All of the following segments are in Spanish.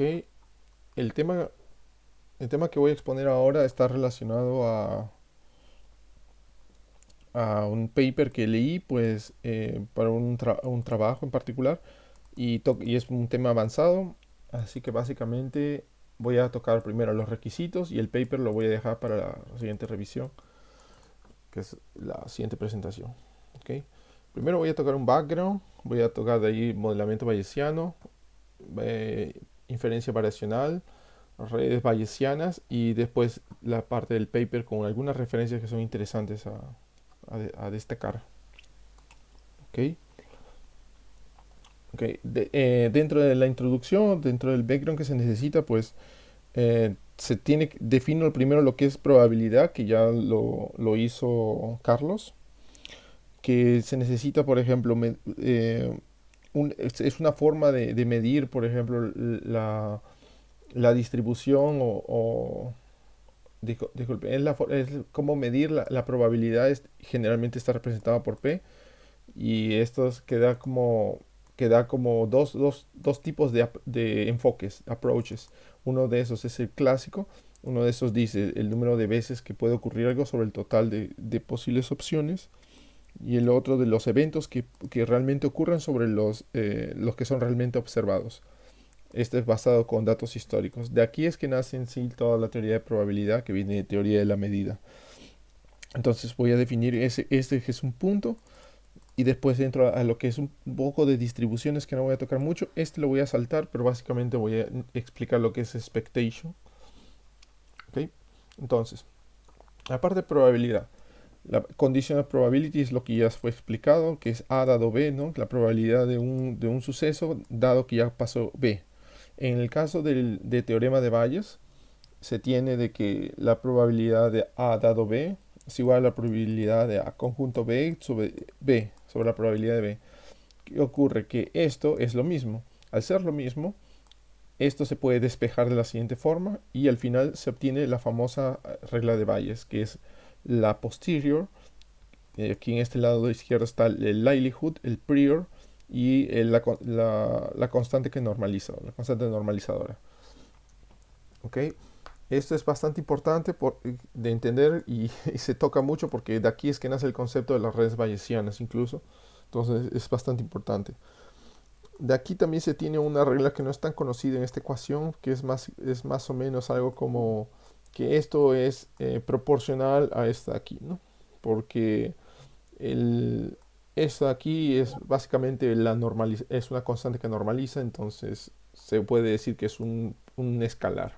Ok, el tema, el tema que voy a exponer ahora está relacionado a un paper que leí, pues, para un trabajo en particular, y es un tema avanzado, así que básicamente voy a tocar primero los requisitos y el paper lo voy a dejar para la siguiente revisión, que es la siguiente presentación. Ok, primero voy a tocar un background, voy a tocar de ahí modelamiento bayesiano, inferencia variacional, redes bayesianas y después la parte del paper con algunas referencias que son interesantes a destacar. ¿Ok? Ok, dentro de la introducción, dentro del background que se necesita, pues defino primero lo que es probabilidad, que ya lo hizo Carlos, que se necesita, por ejemplo, es una forma de medir, por ejemplo, la distribución disculpe, es cómo medir la probabilidad, generalmente está representada por P, y esto que da como dos tipos de enfoques, approaches. Uno de esos es el clásico, uno de esos dice el número de veces que puede ocurrir algo sobre el total de posibles opciones, y el otro de los eventos que realmente ocurren sobre los que son realmente observados. Este es basado con datos históricos. De aquí es que nace en sí toda la teoría de probabilidad que viene de teoría de la medida. Entonces voy a definir este que es un punto, y después entro a lo que es un poco de distribuciones que no voy a tocar mucho. Este lo voy a saltar, pero básicamente voy a explicar lo que es expectation. ¿Ok? Entonces, aparte de probabilidad, la conditional probability es lo que ya fue explicado, que es A dado B, ¿no? La probabilidad de un suceso dado que ya pasó B. En el caso de teorema de Bayes, se tiene de que la probabilidad de A dado B es igual a la probabilidad de A conjunto sobre la probabilidad de B. ¿Qué ocurre? Que esto es lo mismo. Al ser lo mismo, esto se puede despejar de la siguiente forma y al final se obtiene la famosa regla de Bayes, que es la posterior. Aquí en este lado de izquierda está el likelihood, el prior y la constante que normaliza, la constante normalizadora. ¿Ok? Esto es bastante importante de entender y se toca mucho porque de aquí es que nace el concepto de las redes bayesianas incluso. Entonces es bastante importante. De aquí también se tiene una regla que no es tan conocida en esta ecuación, que es más o menos algo como que esto es proporcional a esta aquí, ¿no? Porque el, esta aquí es básicamente es una constante que normaliza, entonces se puede decir que es un escalar,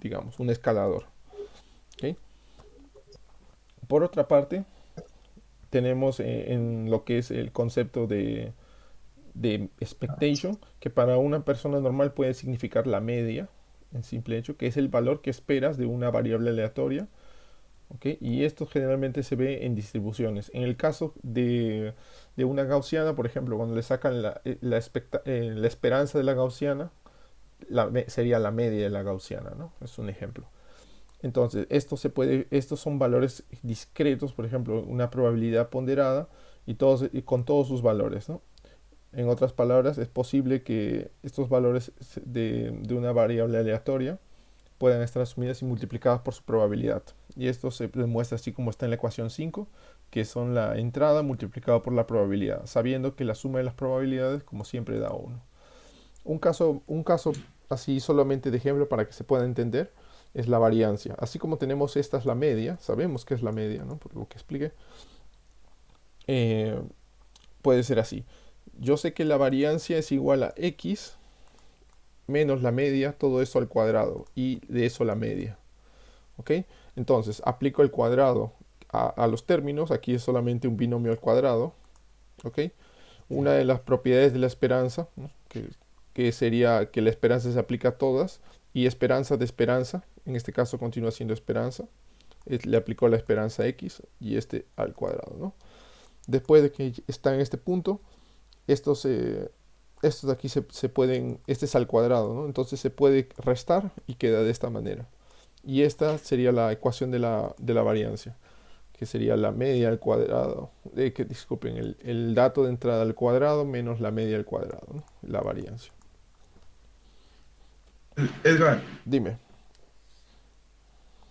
digamos, un escalador. ¿Ok? Por otra parte, tenemos en lo que es el concepto de expectation, que para una persona normal puede significar la media, en simple hecho, que es el valor que esperas de una variable aleatoria. ¿Ok? Y esto generalmente se ve en distribuciones. En el caso de una gaussiana, por ejemplo, cuando le sacan la esperanza de la gaussiana, sería la media de la gaussiana, ¿no? Es un ejemplo. Entonces, estos son valores discretos, por ejemplo, una probabilidad ponderada y con todos sus valores, ¿no? En otras palabras, es posible que estos valores de una variable aleatoria puedan estar asumidas y multiplicadas por su probabilidad. Y esto se demuestra así como está en la ecuación 5, que son la entrada multiplicada por la probabilidad, sabiendo que la suma de las probabilidades, como siempre, da 1. Un caso así solamente de ejemplo para que se pueda entender es la variancia. Así como tenemos esta es la media, sabemos que es la media, ¿no? Por lo que expliqué, eh, puede ser así. Yo sé que la variancia es igual a x menos la media, todo eso al cuadrado, y de eso la media. ¿Ok? Entonces, aplico el cuadrado a los términos, aquí es solamente un binomio al cuadrado. ¿Ok? Una de las propiedades de la esperanza, ¿no? que sería que la esperanza se aplica a todas, y esperanza de esperanza, en este caso continúa siendo esperanza, le aplicó la esperanza x y este al cuadrado, ¿no? Después de que está en este punto, estos, estos de aquí se pueden, este es al cuadrado, ¿no? Entonces se puede restar y queda de esta manera. Y esta sería la ecuación de la variancia, que sería la media al cuadrado, disculpen, el dato de entrada al cuadrado menos la media al cuadrado, ¿no? La variancia. Edgar, Dime.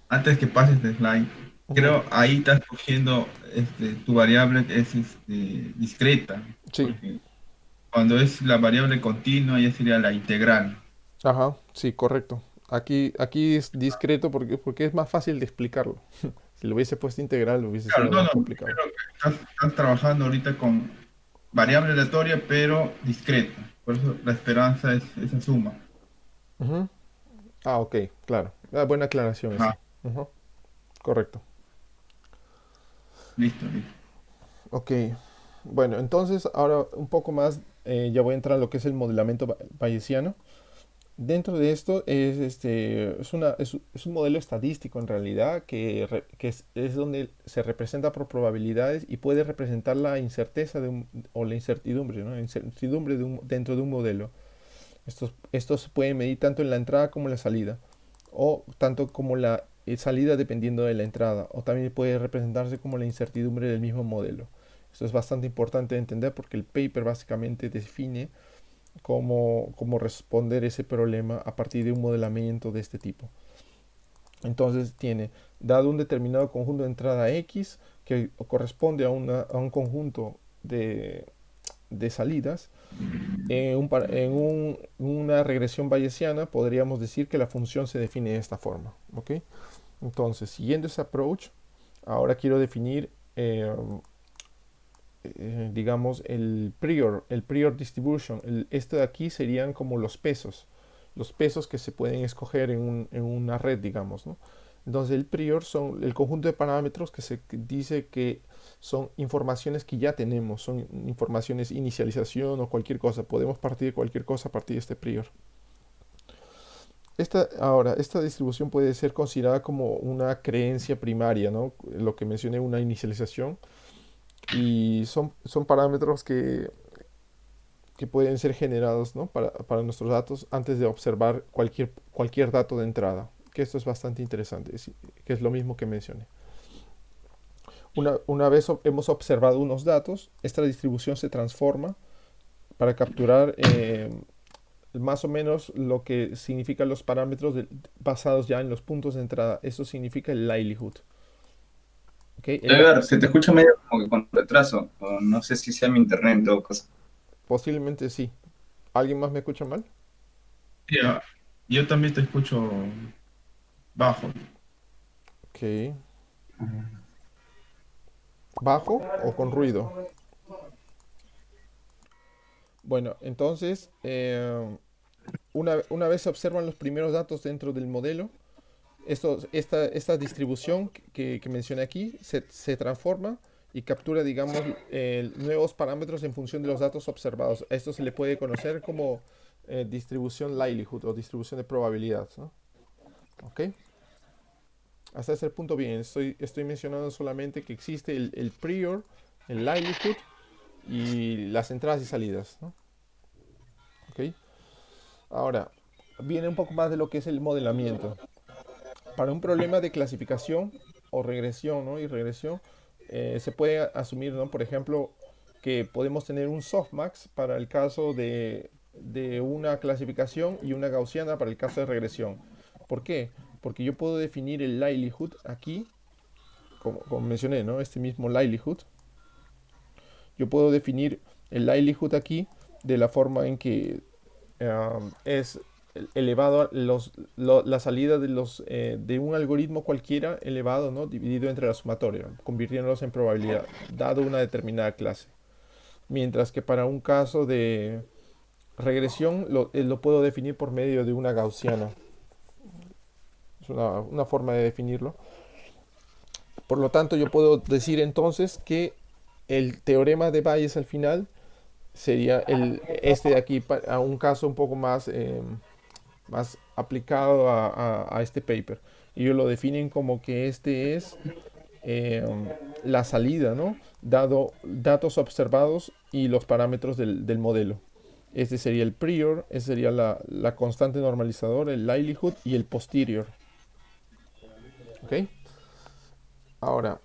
antes que pases de slide, Ujú. creo ahí estás cogiendo tu variable que es discreta, Sí, porque cuando es la variable continua ya sería la integral. ajá, sí, correcto. Aquí es discreto porque es más fácil de explicarlo. Si lo hubiese puesto integral hubiese sido Claro, algo no, más no, complicado. creo que estás trabajando ahorita con variable aleatoria, pero discreta. Por eso la esperanza es esa suma. Ujú. Ah, ok, claro. Ah, buena aclaración Ajá, esa. Ujú, correcto. listo, listo. Ok, bueno, entonces ahora un poco más, ya voy a entrar a lo que es el modelamiento bayesiano. Dentro de esto es un modelo estadístico en realidad es donde se representa por probabilidades y puede representar la incerteza o la incertidumbre, ¿no? La incertidumbre dentro de un modelo. Estos se pueden medir tanto en la entrada como en la salida, o tanto como la salida dependiendo de la entrada, o también puede representarse como la incertidumbre del mismo modelo. Esto es bastante importante de entender porque el paper básicamente define cómo responder ese problema a partir de un modelamiento de este tipo. Entonces tiene, dado un determinado conjunto de entrada X, que corresponde a un conjunto de salidas, una regresión bayesiana podríamos decir que la función se define de esta forma. ¿Ok? Entonces, siguiendo ese approach, ahora quiero definir, digamos, el prior distribution. Esto de aquí serían como los pesos que se pueden escoger en una red, digamos, ¿no? Entonces, el prior son el conjunto de parámetros que se dice que son informaciones que ya tenemos, son informaciones inicialización o cualquier cosa. Podemos partir de cualquier cosa a partir de este prior. Esta distribución puede ser considerada como una creencia primaria, ¿no? Lo que mencioné, una inicialización. Y son parámetros que pueden ser generados, ¿no? Para nuestros datos antes de observar cualquier dato de entrada. Que esto es bastante interesante, que es lo mismo que mencioné. Una vez hemos observado unos datos, esta distribución se transforma para capturar más o menos lo que significan los parámetros basados ya en los puntos de entrada. Eso significa el likelihood. ¿Okay? Edgar, se te escucha medio como que con retraso. O no sé si sea mi internet en todo caso. Posiblemente sí. ¿Alguien más me escucha mal? Sí, yo también te escucho bajo. Ok. ¿Bajo o con ruido? Bueno, entonces, una vez se observan los primeros datos dentro del modelo, esta distribución que mencioné aquí se transforma y captura, digamos, nuevos parámetros en función de los datos observados. A esto se le puede conocer como distribución likelihood o distribución de probabilidad, ¿no? ¿Ok? Hasta ese punto bien, estoy mencionando solamente que existe el prior, el likelihood y las entradas y salidas, ¿no? ¿Ok? Ahora, viene un poco más de lo que es el modelamiento. Para un problema de clasificación o regresión, ¿no? Y regresión, se puede asumir, ¿no? Por ejemplo, que podemos tener un softmax para el caso de una clasificación y una gaussiana para el caso de regresión. ¿Por qué? Porque yo puedo definir el likelihood aquí, como mencioné, ¿no? Este mismo likelihood. Yo puedo definir el likelihood aquí de la forma en que es elevado a la salida de un algoritmo cualquiera elevado, ¿no? Dividido entre la sumatoria, convirtiéndolos en probabilidad, dado una determinada clase. Mientras que para un caso de regresión lo puedo definir por medio de una gaussiana. Es una forma de definirlo. Por lo tanto, yo puedo decir entonces que el teorema de Bayes al final sería este de aquí, a un caso un poco más aplicado a este paper. Y ellos lo definen como que este es eh, la salida, ¿no? Dado datos observados y los parámetros del modelo. Este sería el prior, ese sería la constante normalizadora, el likelihood y el posterior. ¿Ok? Ahora,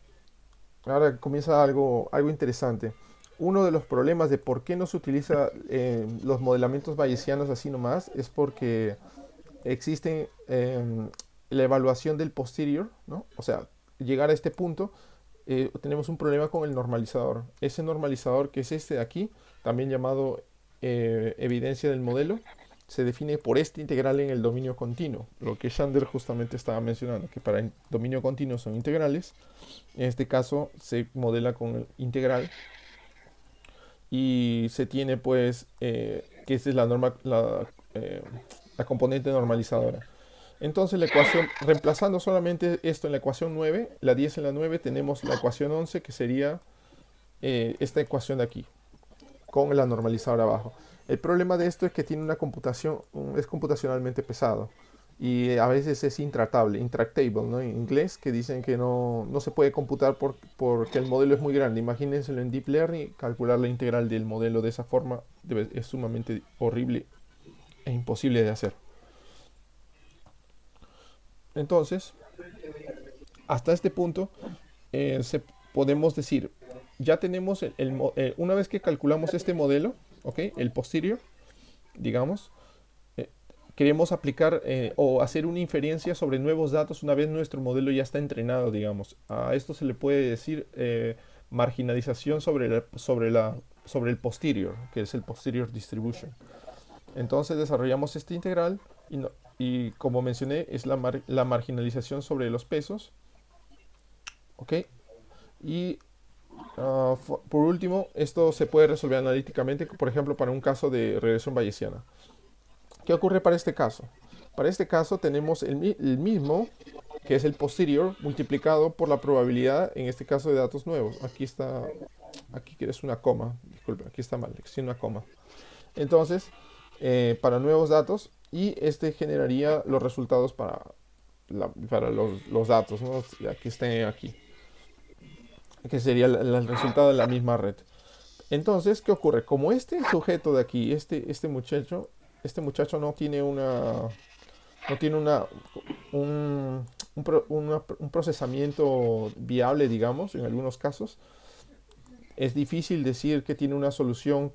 ahora comienza algo interesante. Uno de los problemas de por qué no se utiliza los modelamientos bayesianos así nomás es porque existe la evaluación del posterior, ¿no? O sea, llegar a este punto, tenemos un problema con el normalizador. Ese normalizador, que es este de aquí, también llamado evidencia del modelo, se define por este integral en el dominio continuo, lo que Shander justamente estaba mencionando, que para el dominio continuo son integrales. En este caso se modela con el integral y se tiene pues que esa es la norma, la componente normalizadora. Entonces la ecuación, reemplazando solamente esto en la ecuación 9, la 10 en la 9, tenemos la ecuación 11 que sería esta ecuación de aquí, con la normalizadora abajo. El problema de esto es que tiene una computación, es computacionalmente pesado y a veces es intratable, intractable, ¿no? En inglés, que dicen que no se puede computar porque el modelo es muy grande. Imagínenselo en Deep Learning, calcular la integral del modelo de esa forma es sumamente horrible e imposible de hacer. Entonces, hasta este punto, podemos decir, ya tenemos una vez que calculamos este modelo, ¿ok? El posterior, digamos, eh, queremos aplicar o hacer una inferencia sobre nuevos datos una vez nuestro modelo ya está entrenado, digamos. A esto se le puede decir marginalización sobre el posterior, que es el posterior distribution. Entonces desarrollamos esta integral y como mencioné, es la marginalización sobre los pesos, ¿ok? Y por último, esto se puede resolver analíticamente, por ejemplo, para un caso de regresión bayesiana. ¿Qué ocurre para este caso? Para este caso tenemos el mismo, que es el posterior, multiplicado por la probabilidad, en este caso de datos nuevos. Aquí está, aquí es una coma, disculpe, aquí está mal, aquí una coma. Entonces, para nuevos datos, y este generaría los resultados para los datos, ¿no? Aquí estén aquí, que sería el resultado de la misma red. Entonces, ¿qué ocurre? Como este sujeto de aquí, este muchacho no tiene un procesamiento viable, digamos, en algunos casos, es difícil decir que tiene una solución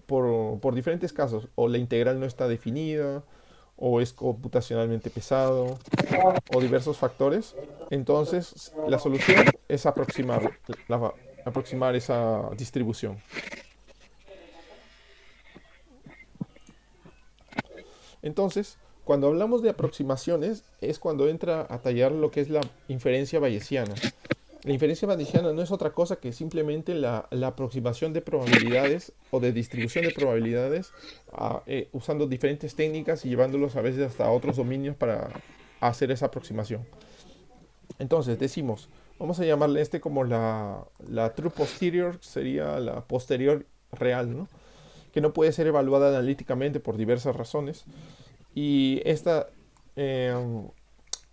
por diferentes casos. O la integral no está definida, o es computacionalmente pesado, o diversos factores. Entonces, la solución es aproximar esa distribución. Entonces, cuando hablamos de aproximaciones, es cuando entra a tallar lo que es la inferencia bayesiana. La inferencia bayesiana no es otra cosa que simplemente la aproximación de probabilidades o de distribución de probabilidades usando diferentes técnicas y llevándolos a veces hasta otros dominios para hacer esa aproximación. Entonces decimos, vamos a llamarle como la true posterior, sería la posterior real, ¿no? Que no puede ser evaluada analíticamente por diversas razones. Y eh,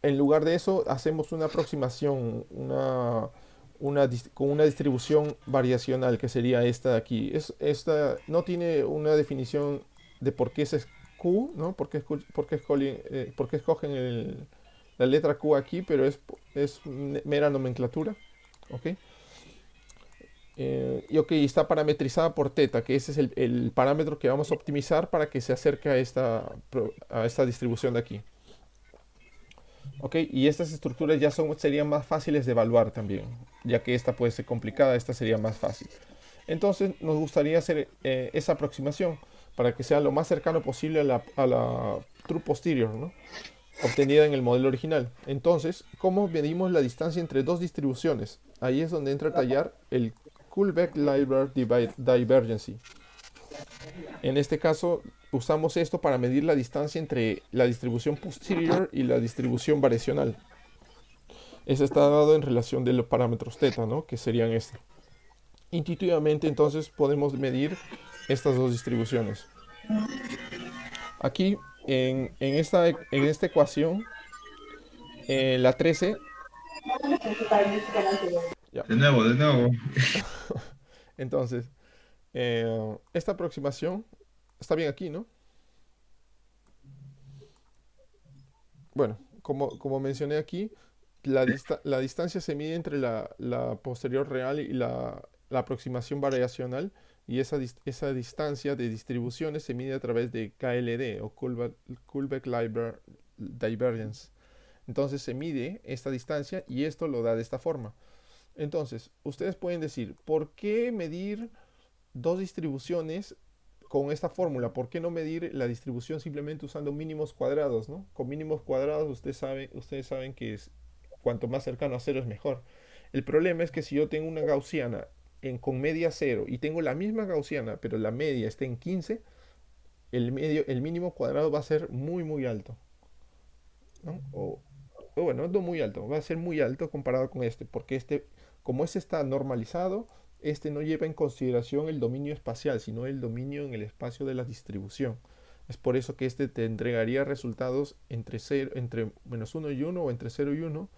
en lugar de eso, hacemos una aproximación, con una distribución variacional, que sería esta de aquí. Esta no tiene una definición de por qué es Q, ¿no? Por qué escogen la letra Q aquí, pero es mera nomenclatura, ¿ok? Y ok, está parametrizada por teta, que ese es el parámetro que vamos a optimizar para que se acerque a esta distribución de aquí. Ok, y estas estructuras ya serían más fáciles de evaluar también, ya que esta puede ser complicada, esta sería más fácil. Entonces nos gustaría hacer esa aproximación para que sea lo más cercano posible a la true posterior, ¿no? Obtenida en el modelo original. Entonces, ¿cómo medimos la distancia entre dos distribuciones? Ahí es donde entra a tallar el Kullback-Leibler Divergency. En este caso, usamos esto para medir la distancia entre la distribución posterior y la distribución variacional. Eso está dado en relación de los parámetros θ, ¿no? Que serían este. Intuitivamente, entonces, podemos medir estas dos distribuciones. Aquí, en esta ecuación, la 13, ya. De nuevo, de nuevo. Entonces, esta aproximación está bien aquí, ¿no? Bueno, como mencioné aquí, la distancia se mide entre la posterior real y la aproximación variacional Y esa distancia de distribuciones se mide a través de KLD o Kullback Divergence. Entonces se mide esta distancia y esto lo da de esta forma. Entonces, ustedes pueden decir, ¿por qué medir dos distribuciones con esta fórmula? ¿Por qué no medir la distribución simplemente usando mínimos cuadrados, ¿no? Con mínimos cuadrados ustedes saben que cuanto más cercano a cero es mejor. El problema es que si yo tengo una gaussiana con media cero y tengo la misma gaussiana, pero la media está en 15, el mínimo cuadrado va a ser muy muy alto, ¿no? O bueno, no muy alto, va a ser muy alto comparado con este, porque como este está normalizado, este no lleva en consideración el dominio espacial, sino el dominio en el espacio de la distribución. Es por eso que este te entregaría resultados entre -1 y 1 o entre 0 y 1,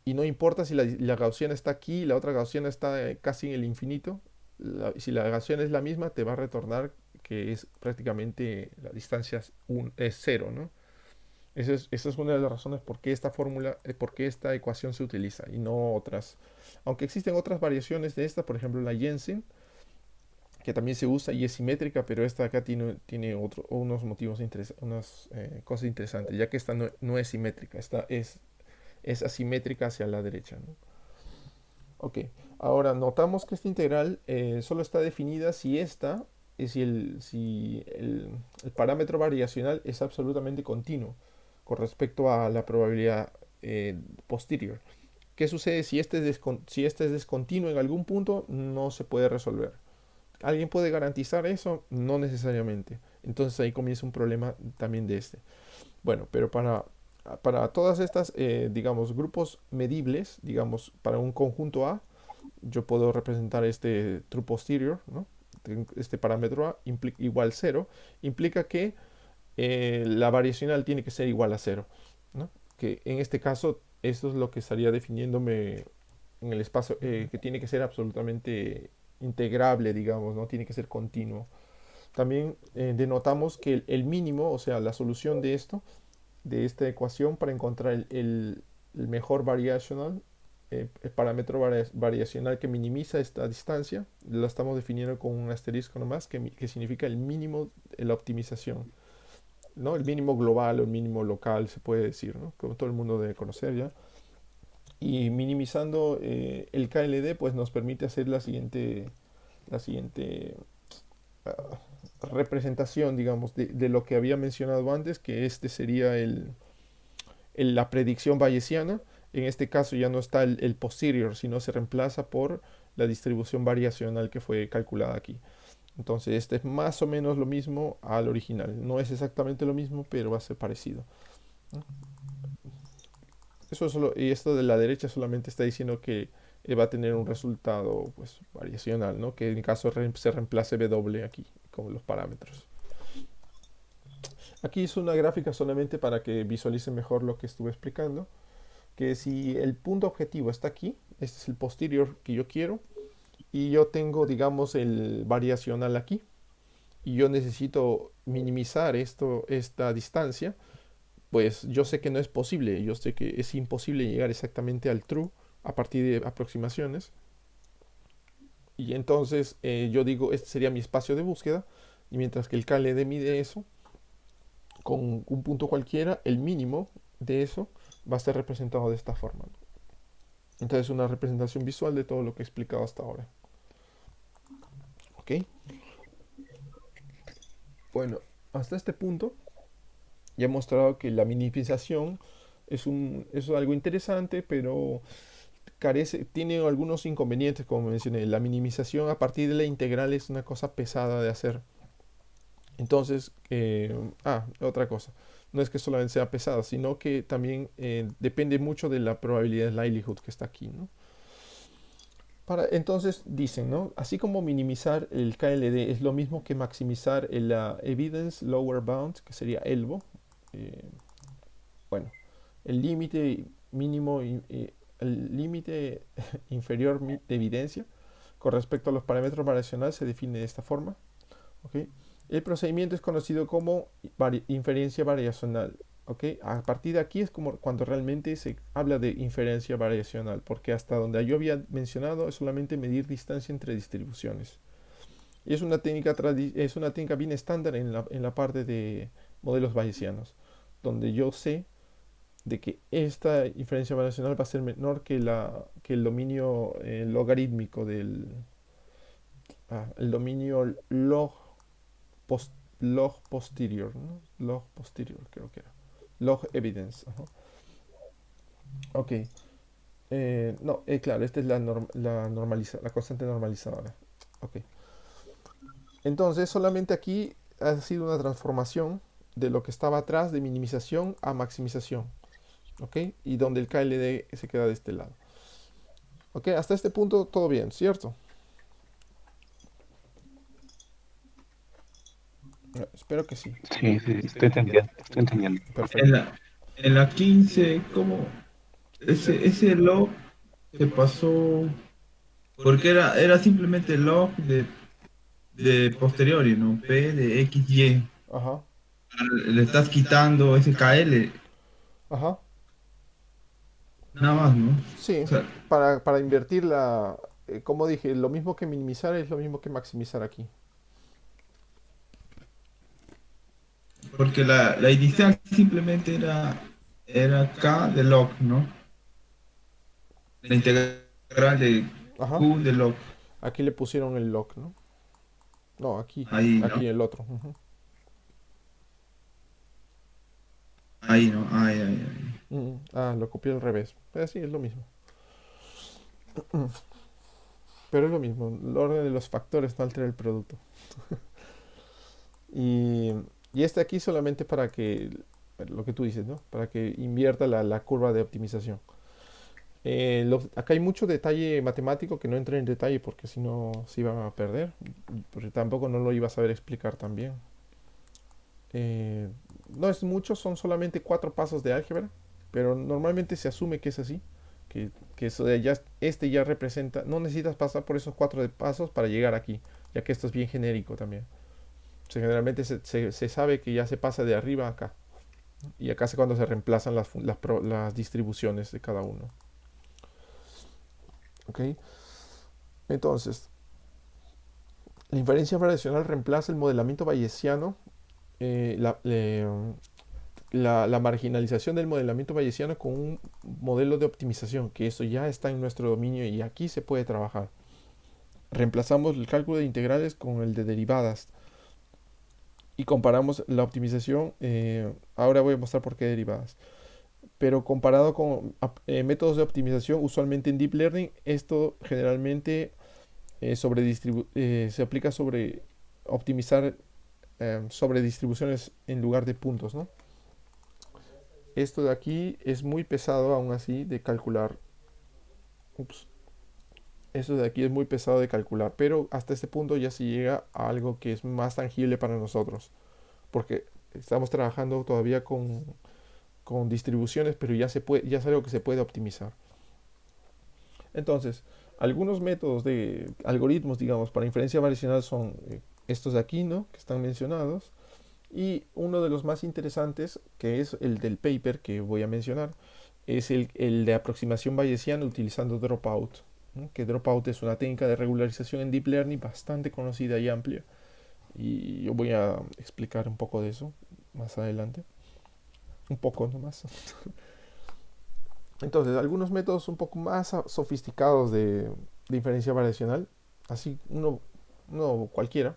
y no importa si la gaussiana está aquí y la otra gaussiana está casi en el infinito. Si la gaussiana es la misma, te va a retornar que es prácticamente la distancia es cero, ¿no? Esa es una de las razones por qué por qué esta ecuación se utiliza y no otras. Aunque existen otras variaciones de esta, por ejemplo la Jensen, que también se usa y es simétrica, pero esta acá tiene unos motivos unas cosas interesantes, ya que esta no es simétrica, esta es asimétrica hacia la derecha, ¿no? Ok, ahora notamos que esta integral solo está definida si el parámetro variacional es absolutamente continuo con respecto a la probabilidad posterior. ¿Qué sucede si este es descontinuo en algún punto? No se puede resolver. ¿Alguien puede garantizar eso? No necesariamente. Entonces ahí comienza un problema también de este. Bueno, pero para todas estas, digamos, grupos medibles, digamos, para un conjunto A, yo puedo representar este true posterior, ¿no? Este parámetro A igual 0, implica que la variacional tiene que ser igual a 0, ¿no? Que en este caso, esto es lo que estaría definiéndome en el espacio, que tiene que ser absolutamente integrable, digamos, ¿no? Tiene que ser continuo. También denotamos que el mínimo, o sea, la solución de esta ecuación para encontrar el mejor variational, el parámetro variacional que minimiza esta distancia, lo estamos definiendo con un asterisco nomás, que significa el mínimo de la optimización, ¿no? El mínimo global o el mínimo local, se puede decir, ¿no? Como todo el mundo debe conocer ya. Y minimizando el KLD, pues nos permite hacer la siguiente representación, digamos, de lo que había mencionado antes, que este sería la predicción bayesiana. En este caso ya no está el posterior, sino se reemplaza por la distribución variacional que fue calculada aquí. Entonces este es más o menos lo mismo al original. No es exactamente lo mismo, pero va a ser parecido. Y esto de la derecha solamente está diciendo que va a tener un resultado pues variacional, ¿no? Que en caso se reemplace W aquí como los parámetros. Aquí hice una gráfica solamente para que visualicen mejor lo que estuve explicando. Que si el punto objetivo está aquí, este es el posterior que yo quiero, y yo tengo, digamos, el variacional aquí, y yo necesito minimizar esta distancia, pues yo sé que no es posible, yo sé que es imposible llegar exactamente al true a partir de aproximaciones, y entonces yo digo, este sería mi espacio de búsqueda, y mientras que el KLD mide eso, con un punto cualquiera, el mínimo de eso va a estar representado de esta forma. Entonces una representación visual de todo lo que he explicado hasta ahora. ¿Ok? Bueno, hasta este punto ya he mostrado que la minimización es algo interesante, pero tiene algunos inconvenientes, como mencioné. La minimización a partir de la integral es una cosa pesada de hacer. Entonces, otra cosa. No es que solamente sea pesada, sino que también depende mucho de la probabilidad de likelihood que está aquí, ¿no? Entonces dicen, ¿no? Así como minimizar el KLD es lo mismo que maximizar la Evidence Lower Bound, que sería ELBO. eh, bueno, el límite mínimo, el límite inferior de evidencia con respecto a los parámetros variacionales se define de esta forma. ¿Ok? El procedimiento es conocido como inferencia variacional. ¿Ok? A partir de aquí es como cuando realmente se habla de inferencia variacional, porque hasta donde yo había mencionado es solamente medir distancia entre distribuciones. Y es una técnica bien estándar en la parte de modelos bayesianos, donde yo sé de que esta inferencia variacional va a ser menor que, que el dominio logarítmico el dominio post, log posterior, ¿no? Log posterior creo que era. Log evidence. Ajá. Ok. No, claro, esta es la constante normalizadora. Ok. Entonces, solamente aquí ha sido una transformación de lo que estaba atrás de minimización a maximización. ¿Ok? Y donde el KLD se queda de este lado. ¿Ok? Hasta este punto todo bien, ¿cierto? Espero que sí. Sí, sí, estoy entendiendo, estoy entendiendo. En Perfecto. la 15, ¿cómo? Ese log se pasó, porque era simplemente log de posteriori, ¿no? P de X, Y. Ajá. Le estás quitando ese KL, Ajá. nada más, ¿no? O Sí, sea, para invertir como dije, lo mismo que minimizar es lo mismo que maximizar aquí. porque la inicial simplemente era K de log, ¿no? La integral de Ajá. Q de log. Aquí le pusieron el lock, ¿no? No, aquí. Ahí, ¿no? Aquí el otro. Ujú. Ahí, ¿no? Ahí. Lo copié al revés. Sí, es lo mismo. Pero es lo mismo. El orden de los factores no altera el producto. Y, y este aquí solamente para que, lo que tú dices, ¿no? Para que invierta la curva de optimización. Acá hay mucho detalle matemático que no entré en detalle porque si no se iban a perder. Porque tampoco no lo iba a saber explicar también. Eh, no es mucho, son solamente 4 pasos de álgebra. Pero normalmente se asume que es así. Que eso este ya representa. No necesitas pasar por esos 4 pasos para llegar aquí. Ya que esto es bien genérico también. O sea, generalmente se sabe que ya se pasa de arriba a acá. Y acá es cuando se reemplazan las distribuciones de cada uno. ¿Ok? Entonces, la inferencia variacional reemplaza el modelamiento bayesiano, eh, la, le- la marginalización del modelamiento bayesiano con un modelo de optimización, que eso ya está en nuestro dominio y aquí se puede trabajar. Reemplazamos el cálculo de integrales con el de derivadas y comparamos la optimización. Ahora voy a mostrar por qué derivadas. Pero comparado con métodos de optimización, usualmente en Deep Learning, esto generalmente se aplica sobre optimizar sobre distribuciones en lugar de puntos, ¿no? Esto de aquí es muy pesado aún así de calcular. Ups. Esto de aquí es muy pesado de calcular, pero hasta este punto ya se llega a algo que es más tangible para nosotros, porque estamos trabajando todavía con distribuciones, pero ya es algo que se puede optimizar. Entonces, algunos métodos de algoritmos, digamos, para inferencia variacional son estos de aquí, ¿no? Que están mencionados. Y uno de los más interesantes, que es el del paper que voy a mencionar, es el de aproximación bayesiana utilizando Dropout. ¿No? Que Dropout es una técnica de regularización en Deep Learning bastante conocida y amplia. Y yo voy a explicar un poco de eso más adelante. Un poco nomás. Entonces, algunos métodos un poco más sofisticados de inferencia variacional, así uno cualquiera.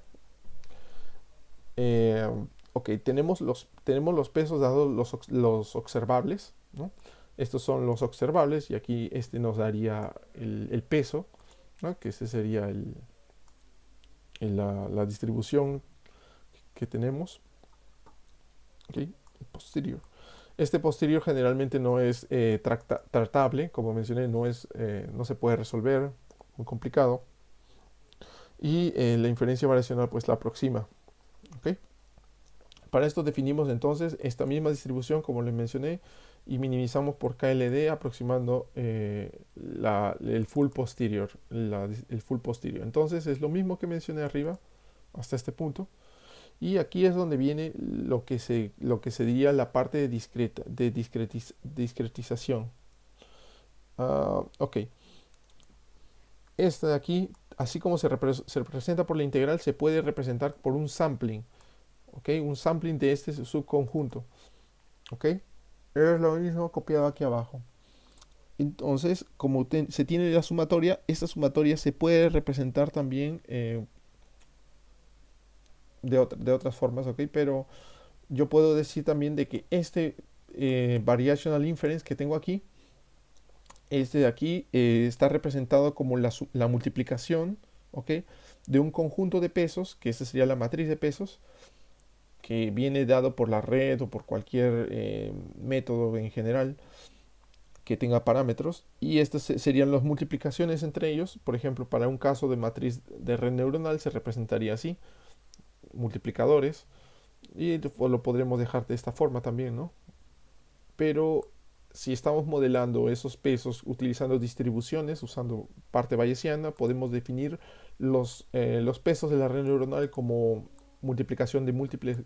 Eh, ok, tenemos los pesos dados los observables, ¿no? Estos son los observables y aquí este nos daría el peso, ¿no? Que ese sería la distribución que tenemos. Ok, el posterior. Este posterior generalmente no es tratable, como mencioné, no se puede resolver, muy complicado. Y la inferencia variacional pues la aproxima. ¿Ok? Para esto definimos entonces esta misma distribución como les mencioné y minimizamos por KLD aproximando el full posterior, el full posterior. Entonces es lo mismo que mencioné arriba hasta este punto Y aquí es donde viene lo que se diría la parte de, discretización. Ok, esta de aquí, así como se representa por la integral, se puede representar por un sampling. Ok, un sampling de este subconjunto. Ok, es lo mismo copiado aquí abajo. Entonces, como se tiene la sumatoria, esta sumatoria se puede representar también de otras formas, ¿ok? Pero yo puedo decir también de que este variational inference que tengo aquí, este de aquí está representado como la multiplicación, ¿ok? De un conjunto de pesos, que esta sería la matriz de pesos, que viene dado por la red o por cualquier método en general que tenga parámetros, y estas serían las multiplicaciones entre ellos. Por ejemplo, para un caso de matriz de red neuronal se representaría así, multiplicadores, y lo podremos dejar de esta forma también, ¿no? Pero si estamos modelando esos pesos utilizando distribuciones, usando parte bayesiana, podemos definir los pesos de la red neuronal como multiplicación de múltiples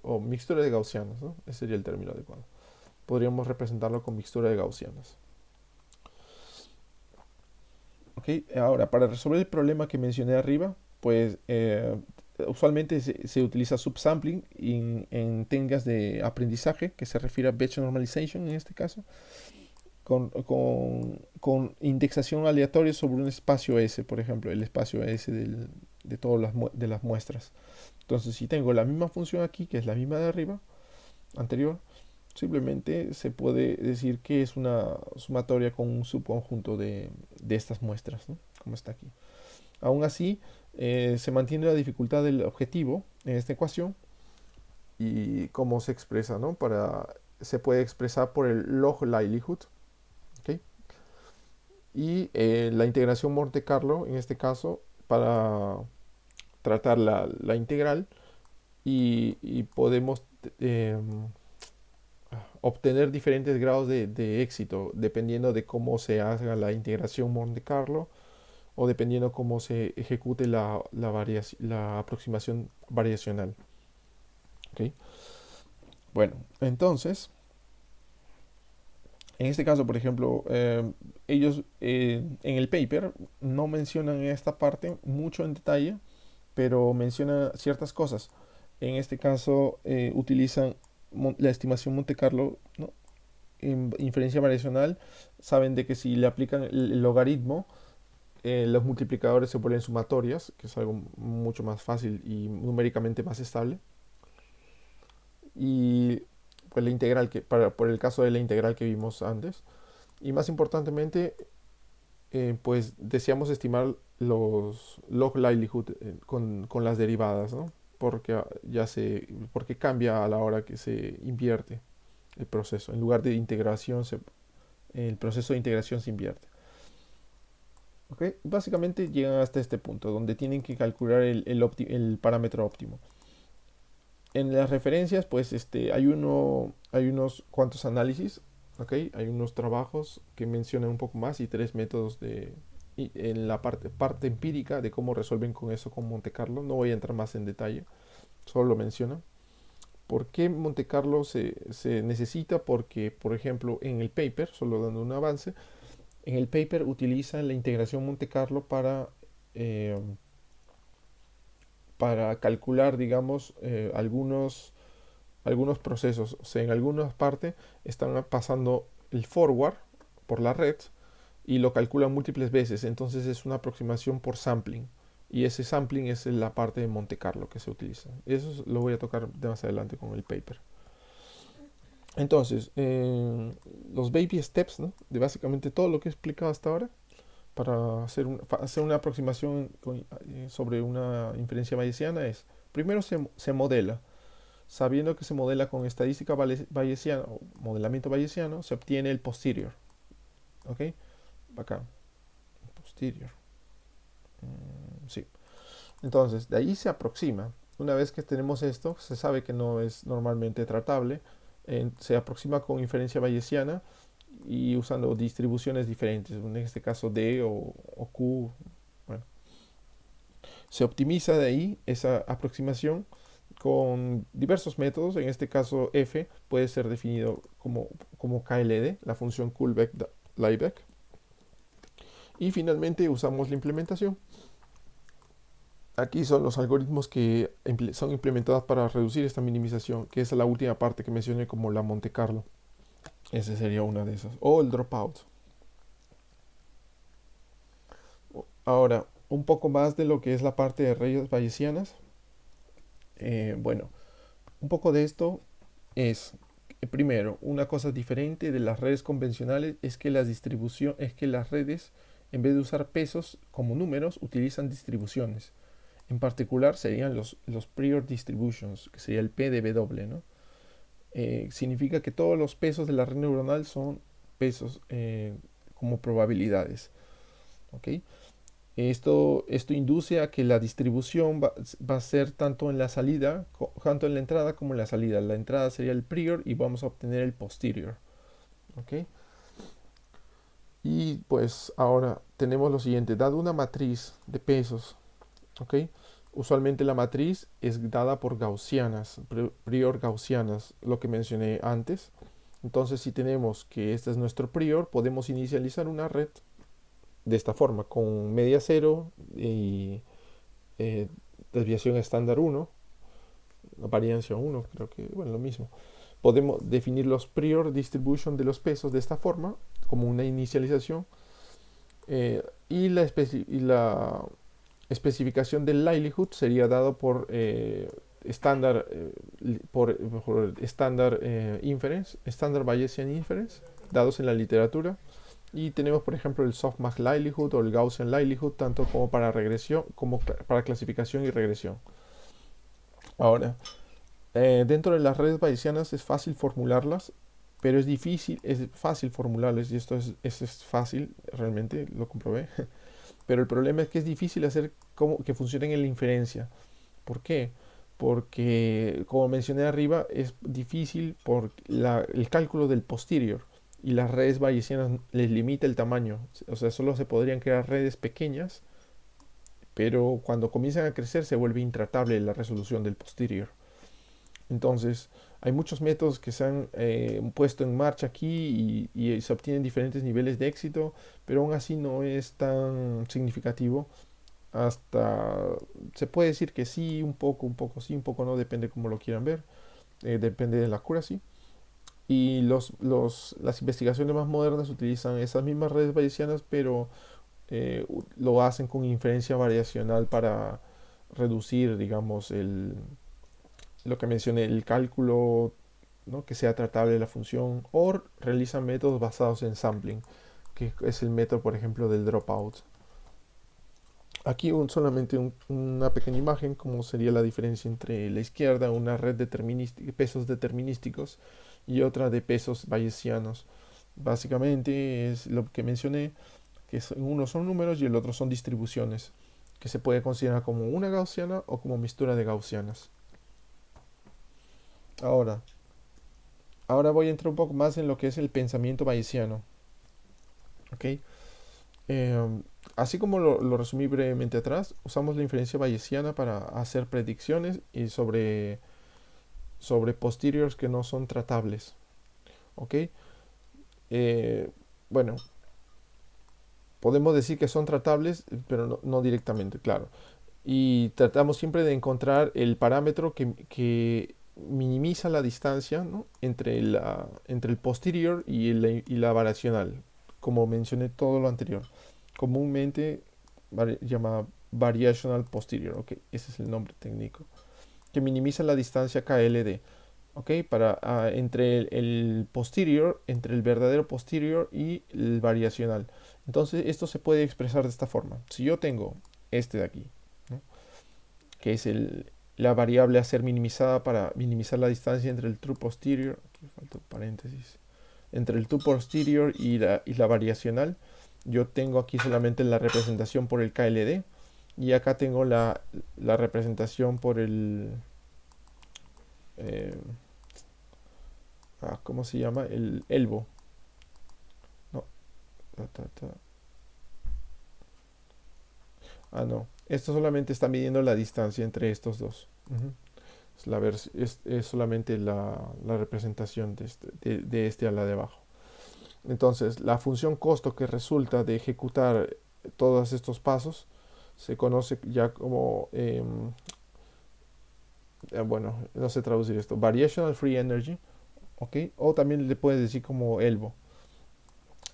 o mixtura de gaussianas, ¿no? Ese sería el término adecuado. Podríamos representarlo con mixtura de gaussianas. Okay. Ahora, para resolver el problema que mencioné arriba, pues usualmente se utiliza subsampling en técnicas de aprendizaje, que se refiere a batch normalization en este caso, con indexación aleatoria sobre un espacio S, por ejemplo, el espacio S de todas las muestras. Entonces, si tengo la misma función aquí, que es la misma de arriba, anterior, simplemente se puede decir que es una sumatoria con un subconjunto de estas muestras, ¿no? Como está aquí. Aún así, se mantiene la dificultad del objetivo en esta ecuación y cómo se expresa, ¿no? Se puede expresar por el log likelihood, ¿okay? Y la integración Monte Carlo, en este caso, para tratar la integral y podemos obtener diferentes grados de éxito dependiendo de cómo se haga la integración Monte Carlo o dependiendo cómo se ejecute la aproximación variacional. ¿Okay? Bueno, entonces, en este caso, por ejemplo, ellos en el paper no mencionan esta parte mucho en detalle, pero mencionan ciertas cosas. En este caso, utilizan la estimación Monte Carlo, ¿no? En inferencia variacional, saben de que si le aplican el logaritmo, los multiplicadores se vuelven sumatorias, que es algo mucho más fácil y numéricamente más estable. Y pues la integral, por el caso de la integral que vimos antes. Y más importantemente, pues deseamos estimar los log likelihood con las derivadas, ¿no? Porque cambia a la hora que se invierte el proceso. En lugar de integración, el proceso de integración se invierte. ¿Okay? Básicamente llegan hasta este punto, donde tienen que calcular el parámetro óptimo. En las referencias, pues hay unos cuantos análisis, ¿okay? Hay unos trabajos que mencionan un poco más y 3 métodos en la parte empírica de cómo resuelven con eso con Monte Carlo. No voy a entrar más en detalle, solo lo mencionan. ¿Por qué Monte Carlo se necesita? Porque, por ejemplo, en el paper, solo dando un avance, en el paper utilizan la integración Monte Carlo para calcular, digamos, algunos procesos. O sea, en algunas partes están pasando el forward por la red y lo calculan múltiples veces. Entonces es una aproximación por sampling. Y ese sampling es la parte de Monte Carlo que se utiliza. Eso lo voy a tocar más adelante con el paper. Entonces, los baby steps, ¿no? De básicamente todo lo que he explicado hasta ahora para hacer una aproximación sobre una inferencia bayesiana es, primero se modela. Sabiendo que se modela con estadística bayesiana o modelamiento bayesiano, se obtiene el posterior. ¿Ok? Acá. Posterior. Sí. Entonces, de ahí se aproxima. Una vez que tenemos esto, se sabe que no es normalmente tratable. Se aproxima con inferencia bayesiana y usando distribuciones diferentes. En este caso D o Q. Bueno. Se optimiza de ahí esa aproximación con diversos métodos. En este caso f puede ser definido como KLD, la función Kullback-Leibach. Y finalmente usamos la implementación. Aquí son los algoritmos que son implementados para reducir esta minimización, que es la última parte que mencioné como la Monte Carlo. Ese sería una de esas. O el dropout. Ahora, un poco más de lo que es la parte de redes bayesianas. Bueno, un poco de esto es, primero, una cosa diferente de las redes convencionales es que las redes, en vez de usar pesos como números, utilizan distribuciones. En particular serían los prior distributions, que sería el P de W, ¿no? Significa que todos los pesos de la red neuronal son pesos como probabilidades. ¿Ok? Esto induce a que la distribución va a ser tanto en la salida, tanto en la entrada como en la salida. La entrada sería el prior y vamos a obtener el posterior. ¿Ok? Y pues ahora tenemos lo siguiente, dado una matriz de pesos, ¿ok? Usualmente la matriz es dada por gaussianas, prior gaussianas, lo que mencioné antes. Entonces, si tenemos que este es nuestro prior, podemos inicializar una red de esta forma, con media 0 y eh, desviación estándar 1, variancia 1, creo que, bueno, lo mismo. Podemos definir los prior distribution de los pesos de esta forma, como una inicialización, y la especificación del likelihood sería dado por estándar por estándar inference, estándar Bayesian inference, dados en la literatura. Y tenemos, por ejemplo, el softmax likelihood o el Gaussian likelihood, tanto como para regresión como para clasificación y regresión. Ahora, dentro de las redes bayesianas es fácil formularlas, pero es fácil formularlas, y es fácil, realmente lo comprobé. Pero el problema es que es difícil hacer que funcionen en la inferencia. ¿Por qué? Porque, como mencioné arriba, es difícil por el cálculo del posterior. Y las redes bayesianas les limita el tamaño. O sea, solo se podrían crear redes pequeñas, pero cuando comienzan a crecer se vuelve intratable la resolución del posterior. Entonces, hay muchos métodos que se han puesto en marcha aquí y se obtienen diferentes niveles de éxito, pero aún así no es tan significativo. Hasta se puede decir que sí, un poco sí, un poco no, depende cómo lo quieran ver, depende de la accuracy. Y las investigaciones más modernas utilizan esas mismas redes bayesianas, pero lo hacen con inferencia variacional para reducir, digamos, lo que mencioné, el cálculo, ¿no? Que sea tratable de la función, o realizan métodos basados en sampling, que es el método, por ejemplo, del dropout. Aquí solamente una pequeña imagen, como sería la diferencia entre la izquierda, una red de pesos determinísticos, y otra de pesos bayesianos. Básicamente es lo que mencioné, que uno son números y el otro son distribuciones, que se puede considerar como una gaussiana o como mistura de gaussianas. Ahora, ahora voy a entrar un poco más en lo que es el pensamiento bayesiano. ¿Ok? Así como lo resumí brevemente atrás, usamos la inferencia bayesiana para hacer predicciones y sobre posteriors que no son tratables. ¿Ok? Bueno, podemos decir que son tratables, pero no directamente, claro. Y tratamos siempre de encontrar el parámetro que minimiza la distancia, ¿no? entre el posterior y la variacional, como mencioné todo lo anterior. Comúnmente llamada variational posterior, ¿ok? Ese es el nombre técnico, que minimiza la distancia KLD, ¿ok? Entre el posterior, entre el verdadero posterior y el variacional. Entonces esto se puede expresar de esta forma. Si yo tengo este de aquí, ¿no? Que es la variable a ser minimizada para minimizar la distancia entre el true posterior, aquí falta un paréntesis, entre el true posterior y la variacional. Yo tengo aquí solamente la representación por el KLD y acá tengo la representación por el eh, ¿cómo se llama? El elbow. No, no, esto solamente está midiendo la distancia entre estos dos. Es solamente la representación de este a la de abajo. Entonces, la función costo que resulta de ejecutar todos estos pasos se conoce ya como, bueno, no sé traducir esto, Variational Free Energy, ¿ok? O también le puedes decir como ELVO.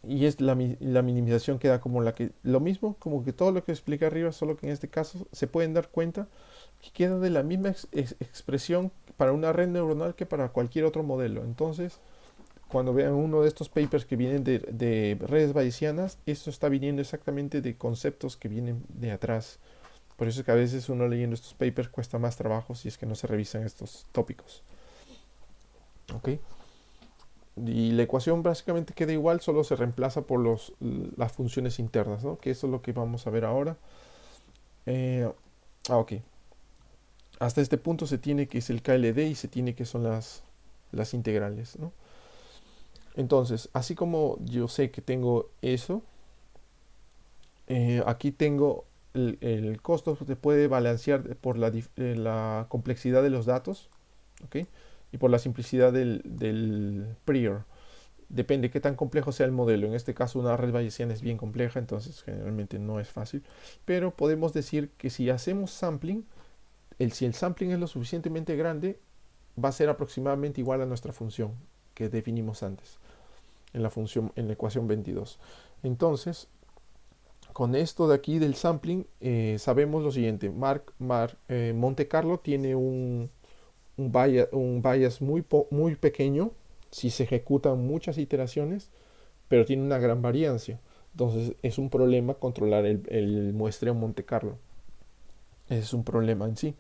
Y es la minimización queda como lo mismo, como que todo lo que expliqué arriba, solo que en este caso se pueden dar cuenta que queda de la misma expresión para una red neuronal que para cualquier otro modelo. Entonces, cuando vean uno de estos papers que vienen de redes bayesianas, esto está viniendo exactamente de conceptos que vienen de atrás. Por eso es que a veces uno leyendo estos papers cuesta más trabajo si es que no se revisan estos tópicos. ¿Ok? Y la ecuación básicamente queda igual, solo se reemplaza por las funciones internas, ¿no? Que eso es lo que vamos a ver ahora. Ok. Hasta este punto se tiene que es el KLD y se tiene que son las integrales, ¿no? Entonces, así como yo sé que tengo eso, aquí tengo el costo, se puede balancear por la complejidad de los datos, ¿ok? Y por la simplicidad del prior. Depende qué tan complejo sea el modelo. En este caso una red bayesiana es bien compleja, entonces generalmente no es fácil. Pero podemos decir que si hacemos sampling, si el sampling es lo suficientemente grande, va a ser aproximadamente igual a nuestra función que definimos antes en la ecuación 22. Entonces, con esto de aquí del sampling, sabemos lo siguiente. Monte Carlo tiene un bias muy pequeño si se ejecutan muchas iteraciones, pero tiene una gran variancia. Entonces es un problema controlar el muestreo Monte Carlo. Ese es un problema en sí.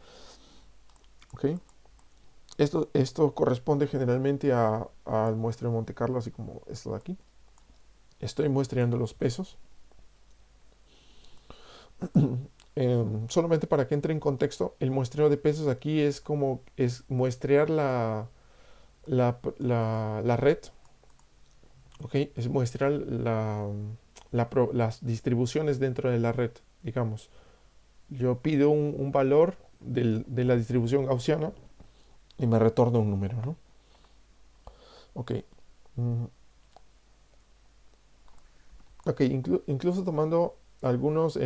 ¿Okay? Esto corresponde generalmente al muestreo Monte Carlo, así como esto de aquí. Estoy muestreando los pesos. Solamente para que entre en contexto, el muestreo de pesos aquí es muestrear la red, ¿ok? Es muestrear las distribuciones dentro de la red, digamos. Yo pido un valor de la distribución gaussiana y me retorna un número, ¿no? Ok. Mm, ok, incluso tomando algunos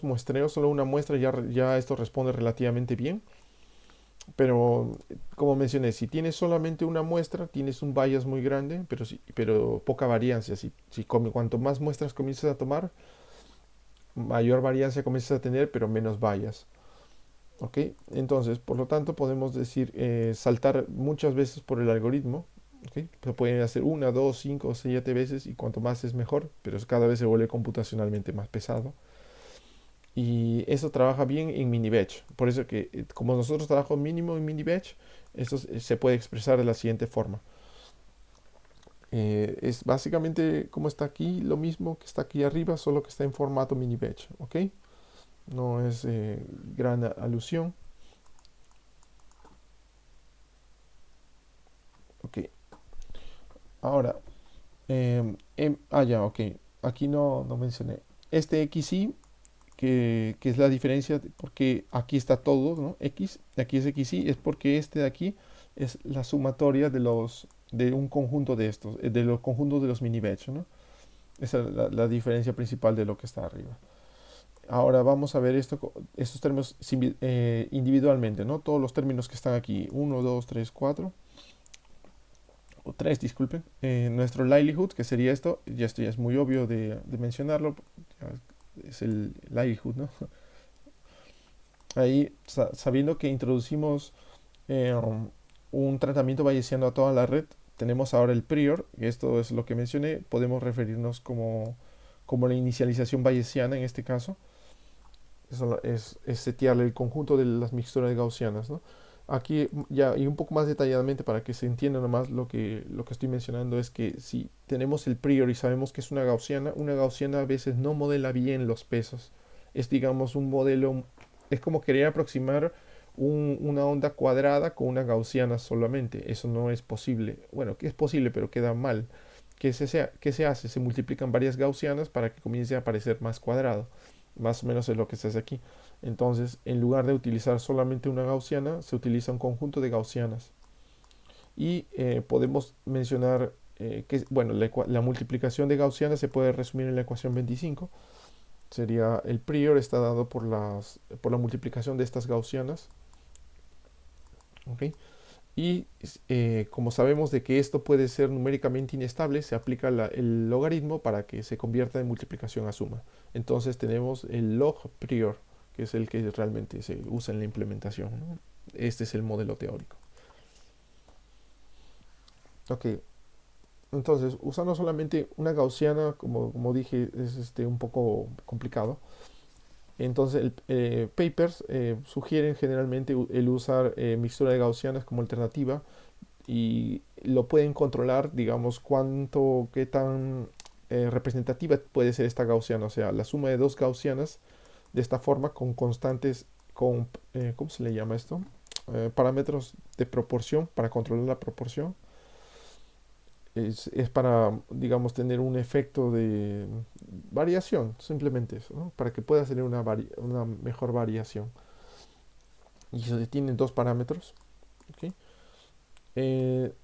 muestreos, solo una muestra ya esto responde relativamente bien. Pero, como mencioné, si tienes solamente una muestra, tienes un bias muy grande, pero poca variancia. Cuanto más muestras comienzas a tomar, mayor variancia comienzas a tener, pero menos bias. ¿Ok? Entonces, por lo tanto, podemos decir saltar muchas veces por el algoritmo. ¿Ok? Se pueden hacer una, dos, cinco o 7 veces y cuanto más es mejor, pero cada vez se vuelve computacionalmente más pesado. Y eso trabaja bien en mini batch. Por eso que como nosotros trabajamos mínimo en mini batch, esto se puede expresar de la siguiente forma. Es básicamente como está aquí, lo mismo que está aquí arriba, solo que está en formato mini batch. ¿Ok? No es gran alusión. Ok. Ahora, ya, ok. Aquí no mencioné. Este XY que es la diferencia, porque aquí está todo, ¿no? X, aquí es XY, es porque este de aquí es la sumatoria de un conjunto de estos, de los conjuntos de los mini batch, ¿no? Esa es la diferencia principal de lo que está arriba. Ahora vamos a ver estos términos individualmente, ¿no? Todos los términos que están aquí, 1, 2, 3, 4, o 3, disculpen. Nuestro livelihood, que sería esto ya es muy obvio de mencionarlo, es el livelihood, ¿no? Ahí, sabiendo que introducimos un tratamiento bayesiano a toda la red, tenemos ahora el prior, y esto es lo que mencioné, podemos referirnos como la inicialización bayesiana en este caso. Eso es setearle el conjunto de las mixturas gaussianas, ¿no? Aquí ya y un poco más detalladamente para que se entienda nomás lo que estoy mencionando es que si tenemos el prior y sabemos que es una gaussiana a veces no modela bien los pesos. Es digamos un modelo, es como querer aproximar una onda cuadrada con una gaussiana solamente. Eso no es posible. Bueno, que es posible, pero queda mal. ¿Qué se hace? Se multiplican varias gaussianas para que comience a parecer más cuadrado. Más o menos es lo que se hace aquí. Entonces, en lugar de utilizar solamente una gaussiana, se utiliza un conjunto de gaussianas. Y podemos mencionar que, bueno, la multiplicación de gaussianas se puede resumir en la ecuación 25. Sería el prior está dado por la multiplicación de estas gaussianas. ¿Ok? Y como sabemos de que esto puede ser numéricamente inestable, se aplica el logaritmo para que se convierta en multiplicación a suma. Entonces tenemos el log prior, que es el que realmente se usa en la implementación, ¿no? Este es el modelo teórico. Ok, entonces usando solamente una gaussiana, como dije, es un poco complicado. Entonces, papers sugieren generalmente el usar mixtura de gaussianas como alternativa y lo pueden controlar, digamos, qué tan representativa puede ser esta gaussiana, o sea, la suma de dos gaussianas de esta forma con constantes, ¿cómo se le llama esto? Parámetros de proporción para controlar la proporción. Es para, digamos, tener un efecto de variación, simplemente eso, ¿no? Para que pueda tener una mejor variación. Y se tienen dos parámetros. ¿Ok?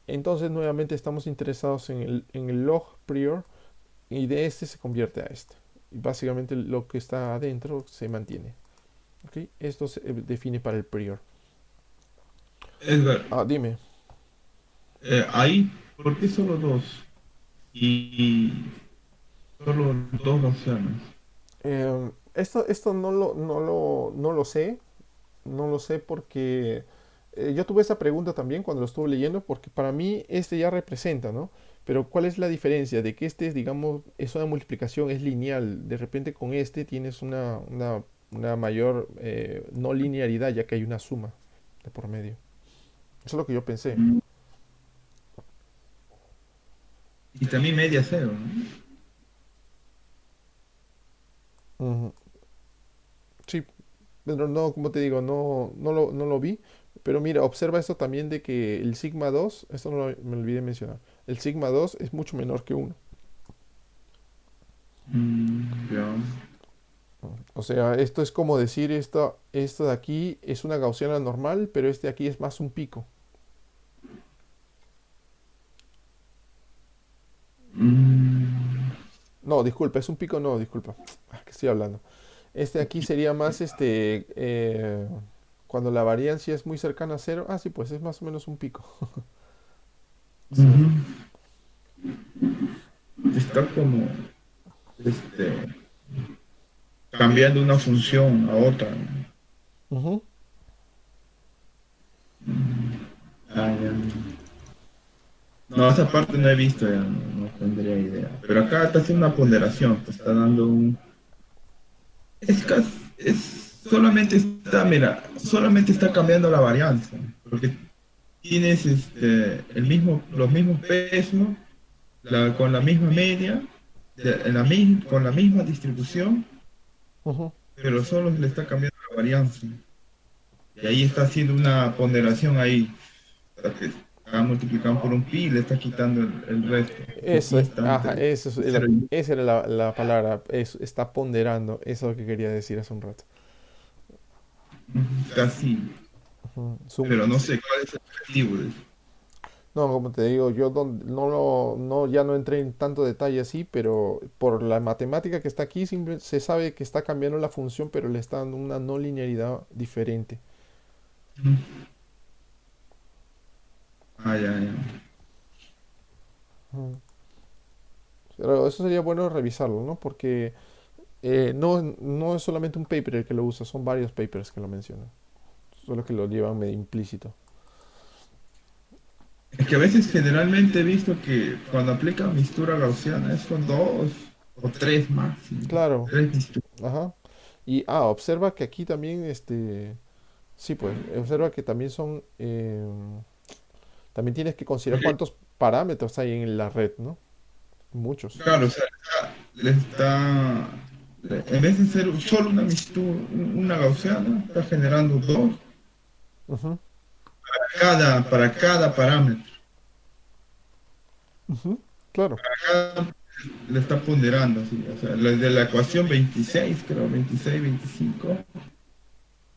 Entonces, nuevamente estamos interesados en el log prior y de este se convierte a este. Y básicamente lo que está adentro se mantiene. ¿Ok? Esto se define para el prior. Edgar, Dime. ahí, ¿por qué solo dos? Y solo dos opciones. Esto no lo sé. No lo sé porque yo tuve esa pregunta también cuando lo estuve leyendo, porque para mí este ya representa, ¿no? Pero ¿cuál es la diferencia de que este, digamos, es una multiplicación, es lineal? De repente con este tienes una mayor no linearidad, ya que hay una suma de por medio. Eso es lo que yo pensé. Mm. Y también media cero, ¿no? Ujú. Sí, pero no, como te digo, no lo vi. Pero mira, observa esto también de que el sigma 2 esto no me olvidé mencionar, el sigma 2 es mucho menor que uno. Ya. O sea, esto es como decir, esto de aquí es una gaussiana normal, pero este de aquí es más un pico. Mm, No, disculpa, es un pico, no, disculpa. ¿Qué estoy hablando? Este de aquí sería más cuando la variancia es muy cercana a cero. Sí, pues es más o menos un pico. Sí. ujú. Está como este, cambiando una función a otra. Ujú. Ya. No, esa parte no he visto, ya no tendría idea. Pero acá está haciendo una ponderación, te está dando un... solamente está, mira, solamente está cambiando la varianza, porque tienes los mismos pesos, con la misma media, con la misma distribución, Ujú. pero solo le está cambiando la varianza. Y ahí está haciendo una ponderación ahí, o sea, que está multiplicando por un pi y le está quitando el resto. Ese pi Eso, está ajá, entre eso es cero y... esa era la palabra. Está ponderando. Eso es lo que quería decir hace un rato. casi, Ujú. pero no sé cuál es el objetivo de eso. No, como te digo, yo ya no entré en tanto detalle así, pero por la matemática que está aquí, se sabe que está cambiando la función, pero le está dando una no linealidad diferente. Ya, ya. Ujú. Pero eso sería bueno revisarlo, ¿no? Porque no es solamente un paper el que lo usa, son varios papers que lo mencionan. Solo que lo llevan medio implícito. Es que a veces generalmente he visto que cuando aplican mistura gaussiana son dos o tres máximo. Claro, Tres misturas. ajá. Y observa que aquí también, sí, pues, observa que también también tienes que considerar Porque, cuántos parámetros hay en la red, ¿no? Muchos. claro, o sea, en vez de ser solo una mistura, una gaussiana, está generando dos Ujú, para cada parámetro. ujú, claro. Cada le está ponderando, así, o sea, de la ecuación 26 creo, 26 25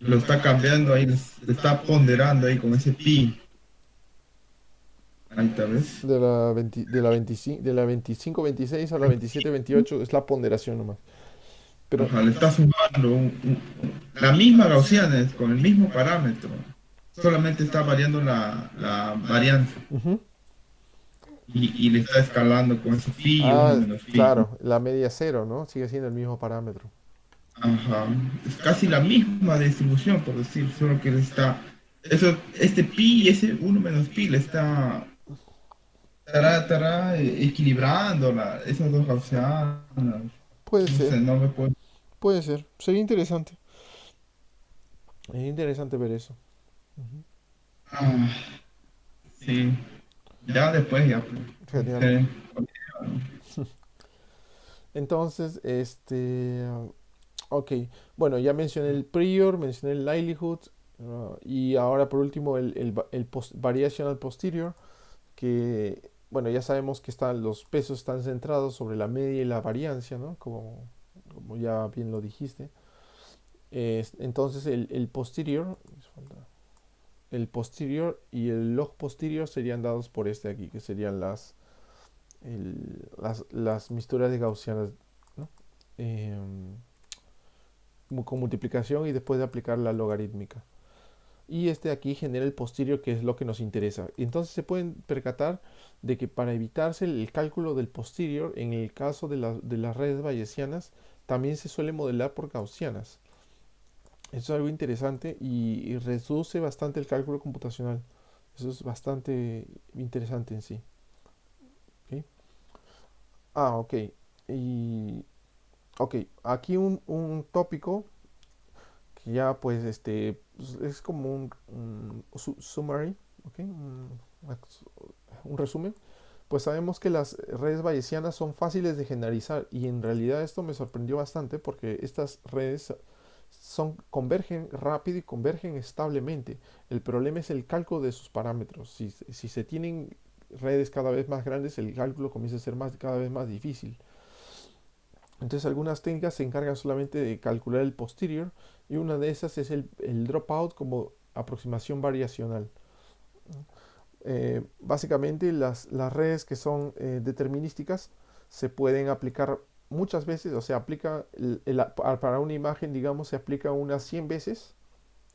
lo está cambiando ahí, le está ponderando ahí con ese pi. Ahí tal vez. De la 25 26 a la 27 28 es la ponderación nomás. Pero, Ajá, le está sumando la misma Gaussiana, con el mismo parámetro. Solamente está variando la varianza. ujú. Y le está escalando con ese pi, uno Ah, menos pi. claro, la media cero, ¿no? Sigue siendo el mismo parámetro. Ajá. Es casi la misma distribución, por decir, solo que le está. Eso, este pi y ese uno menos pi le está. Estará equilibrando esas dos gaussianas. Puede No ser, sé, no me puedo. puede ser. Sería interesante. Es interesante ver eso. Ujú. Ah, sí. Ya después, ya, pues. Genial. Sí. Entonces, ok. Bueno, ya mencioné el prior, mencioné el livelihood, y ahora por último el variational posterior, que, bueno, ya sabemos que los pesos están centrados sobre la media y la variancia, ¿no? Como ya bien lo dijiste. Entonces el posterior y el log posterior serían dados por este aquí, que serían las misturas de gaussianas, ¿no? Em, con multiplicación y después de aplicar la logarítmica. Y este de aquí genera el posterior, que es lo que nos interesa. Y entonces se pueden percatar de que para evitarse el cálculo del posterior, en el caso de las redes bayesianas, también se suele modelar por gaussianas. Eso es algo interesante y reduce bastante el cálculo computacional. Eso es bastante interesante en sí. ¿Ok? Ok. Y, ok, aquí un tópico que ya pues es como un summary, ¿ok? Un resumen. Pues sabemos que las redes bayesianas son fáciles de generalizar y en realidad esto me sorprendió bastante porque estas redes convergen rápido y convergen establemente. El problema es el cálculo de sus parámetros. Si se tienen redes cada vez más grandes, el cálculo comienza a ser cada vez más difícil. Entonces algunas técnicas se encargan solamente de calcular el posterior y una de esas es el dropout como aproximación variacional. Básicamente las redes que son determinísticas se pueden aplicar muchas veces, o sea, para una imagen, digamos, se aplica unas 100 veces,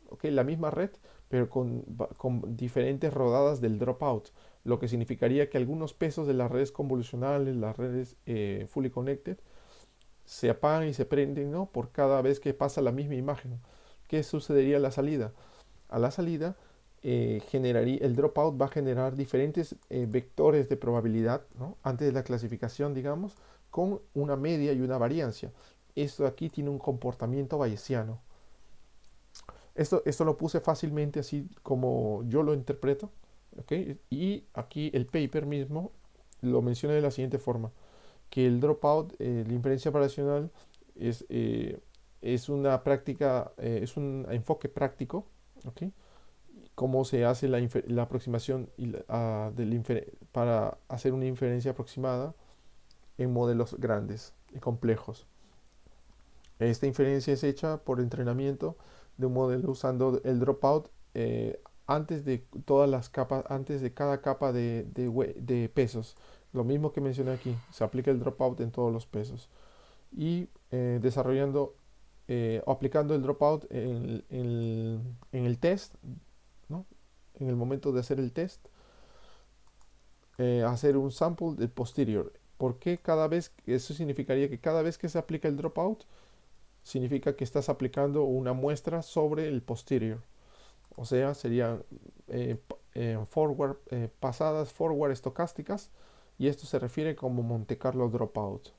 ¿ok? La misma red, pero con diferentes rodadas del dropout, lo que significaría que algunos pesos de las redes convolucionales, las redes fully connected, se apagan y se prenden, ¿no? Por cada vez que pasa la misma imagen. ¿Qué sucedería a la salida? A la salida, el dropout va a generar diferentes vectores de probabilidad, ¿no? Antes de la clasificación, digamos, con una media y una variancia. Esto aquí tiene un comportamiento bayesiano. Esto lo puse fácilmente así como yo lo interpreto, ¿ok? Y aquí el paper mismo lo menciona de la siguiente forma, que el dropout, la inferencia variacional, es, eh, es una práctica, es un enfoque práctico, ¿ok? Cómo se hace la aproximación para hacer una inferencia aproximada en modelos grandes y complejos. Esta inferencia es hecha por entrenamiento de un modelo usando el dropout antes de todas las capas, antes de cada capa de pesos. Lo mismo que mencioné aquí, se aplica el dropout en todos los pesos. Y desarrollando o aplicando el dropout en el test, ¿no? En el momento de hacer el test, hacer un sample del posterior. Porque eso significaría que cada vez que se aplica el dropout, significa que estás aplicando una muestra sobre el posterior. O sea, serían pasadas forward estocásticas y esto se refiere como Monte Carlo dropout.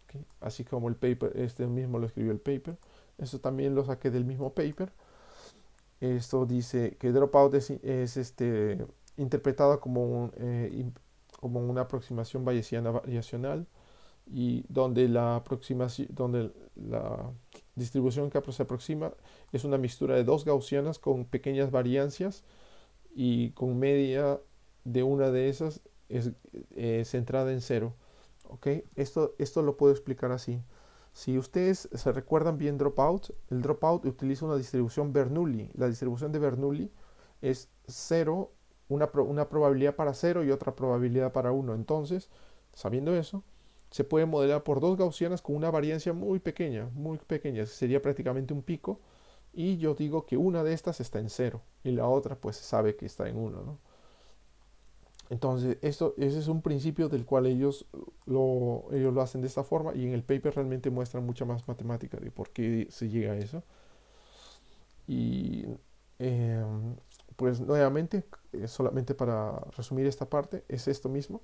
¿Okay? Así como el paper, este mismo lo escribió el paper. Esto también lo saqué del mismo paper. Esto dice que dropout es interpretado como una aproximación bayesiana variacional y donde la distribución que se aproxima es una mixtura de dos gaussianas con pequeñas variancias y con media de una de esas es centrada en cero. ¿Ok? Esto lo puedo explicar así. Si ustedes se recuerdan bien Dropout, el Dropout utiliza una distribución Bernoulli. La distribución de Bernoulli es cero, una probabilidad para cero y otra probabilidad para uno. Entonces, sabiendo eso, se puede modelar por dos gaussianas con una variancia muy pequeña, sería prácticamente un pico. Y yo digo que una de estas está en cero y la otra pues se sabe que está en uno, ¿no? Entonces, ese es un principio del cual ellos lo hacen de esta forma y en el paper realmente muestran mucha más matemática de por qué se llega a eso. Y eh, pues nuevamente, solamente para resumir esta parte, es esto mismo,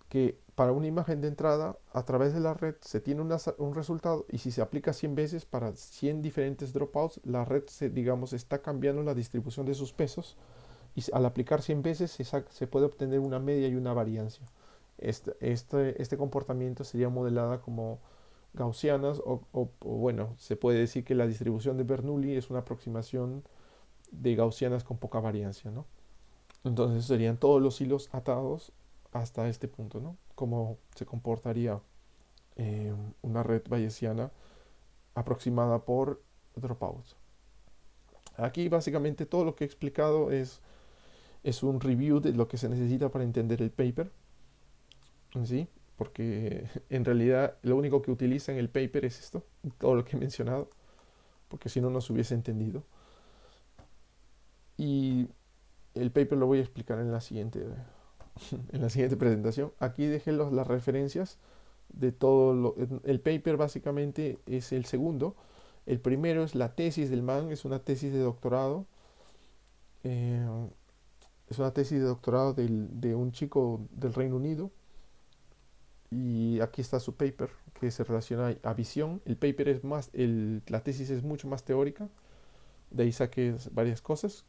que para una imagen de entrada a través de la red se tiene un resultado y si se aplica 100 veces para 100 diferentes dropouts, la red digamos, está cambiando la distribución de sus pesos y al aplicar 100 veces se puede obtener una media y una variancia. Este comportamiento sería modelada como gaussianas bueno, se puede decir que la distribución de Bernoulli es una aproximación de gaussianas con poca variancia, ¿no? Entonces serían todos los hilos atados hasta este punto, ¿no? Cómo se comportaría una red bayesiana aproximada por dropouts. Aquí básicamente todo lo que he explicado es un review de lo que se necesita para entender el paper, ¿sí? Porque en realidad lo único que utiliza en el paper es esto, todo lo que he mencionado, porque si no, no se hubiese entendido. Y el paper lo voy a explicar en la siguiente, en la siguiente presentación. Aquí dejé las referencias de todo el paper básicamente es el segundo. El primero es la tesis del man, es una tesis de doctorado. eh, es una tesis de doctorado de un chico del Reino Unido. Y aquí está su paper que se relaciona a visión. El paper es más, la tesis es mucho más teórica. De ahí saqué varias cosas.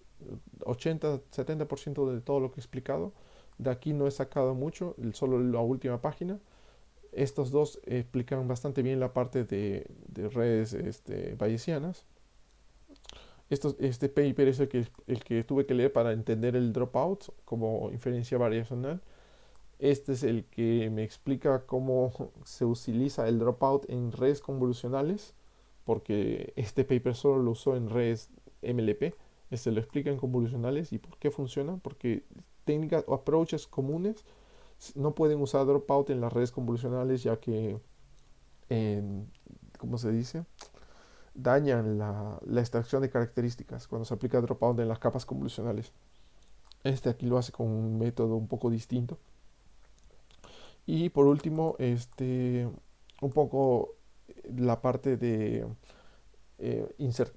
80-70% de todo lo que he explicado. De aquí no he sacado mucho, solo la última página. Estos dos explican bastante bien la parte de redes bayesianas. Este paper es el que tuve que leer para entender el dropout como inferencia variacional. Este es el que me explica cómo se utiliza el dropout en redes convolucionales, porque este paper solo lo usó en redes MLP. Este lo explica en convolucionales y por qué funciona, porque técnicas o approaches comunes no pueden usar dropout en las redes convolucionales ya que, ¿cómo se dice? Dañan la extracción de características cuando se aplica dropout en las capas convolucionales. Este aquí lo hace con un método un poco distinto. Y por último, un poco la parte de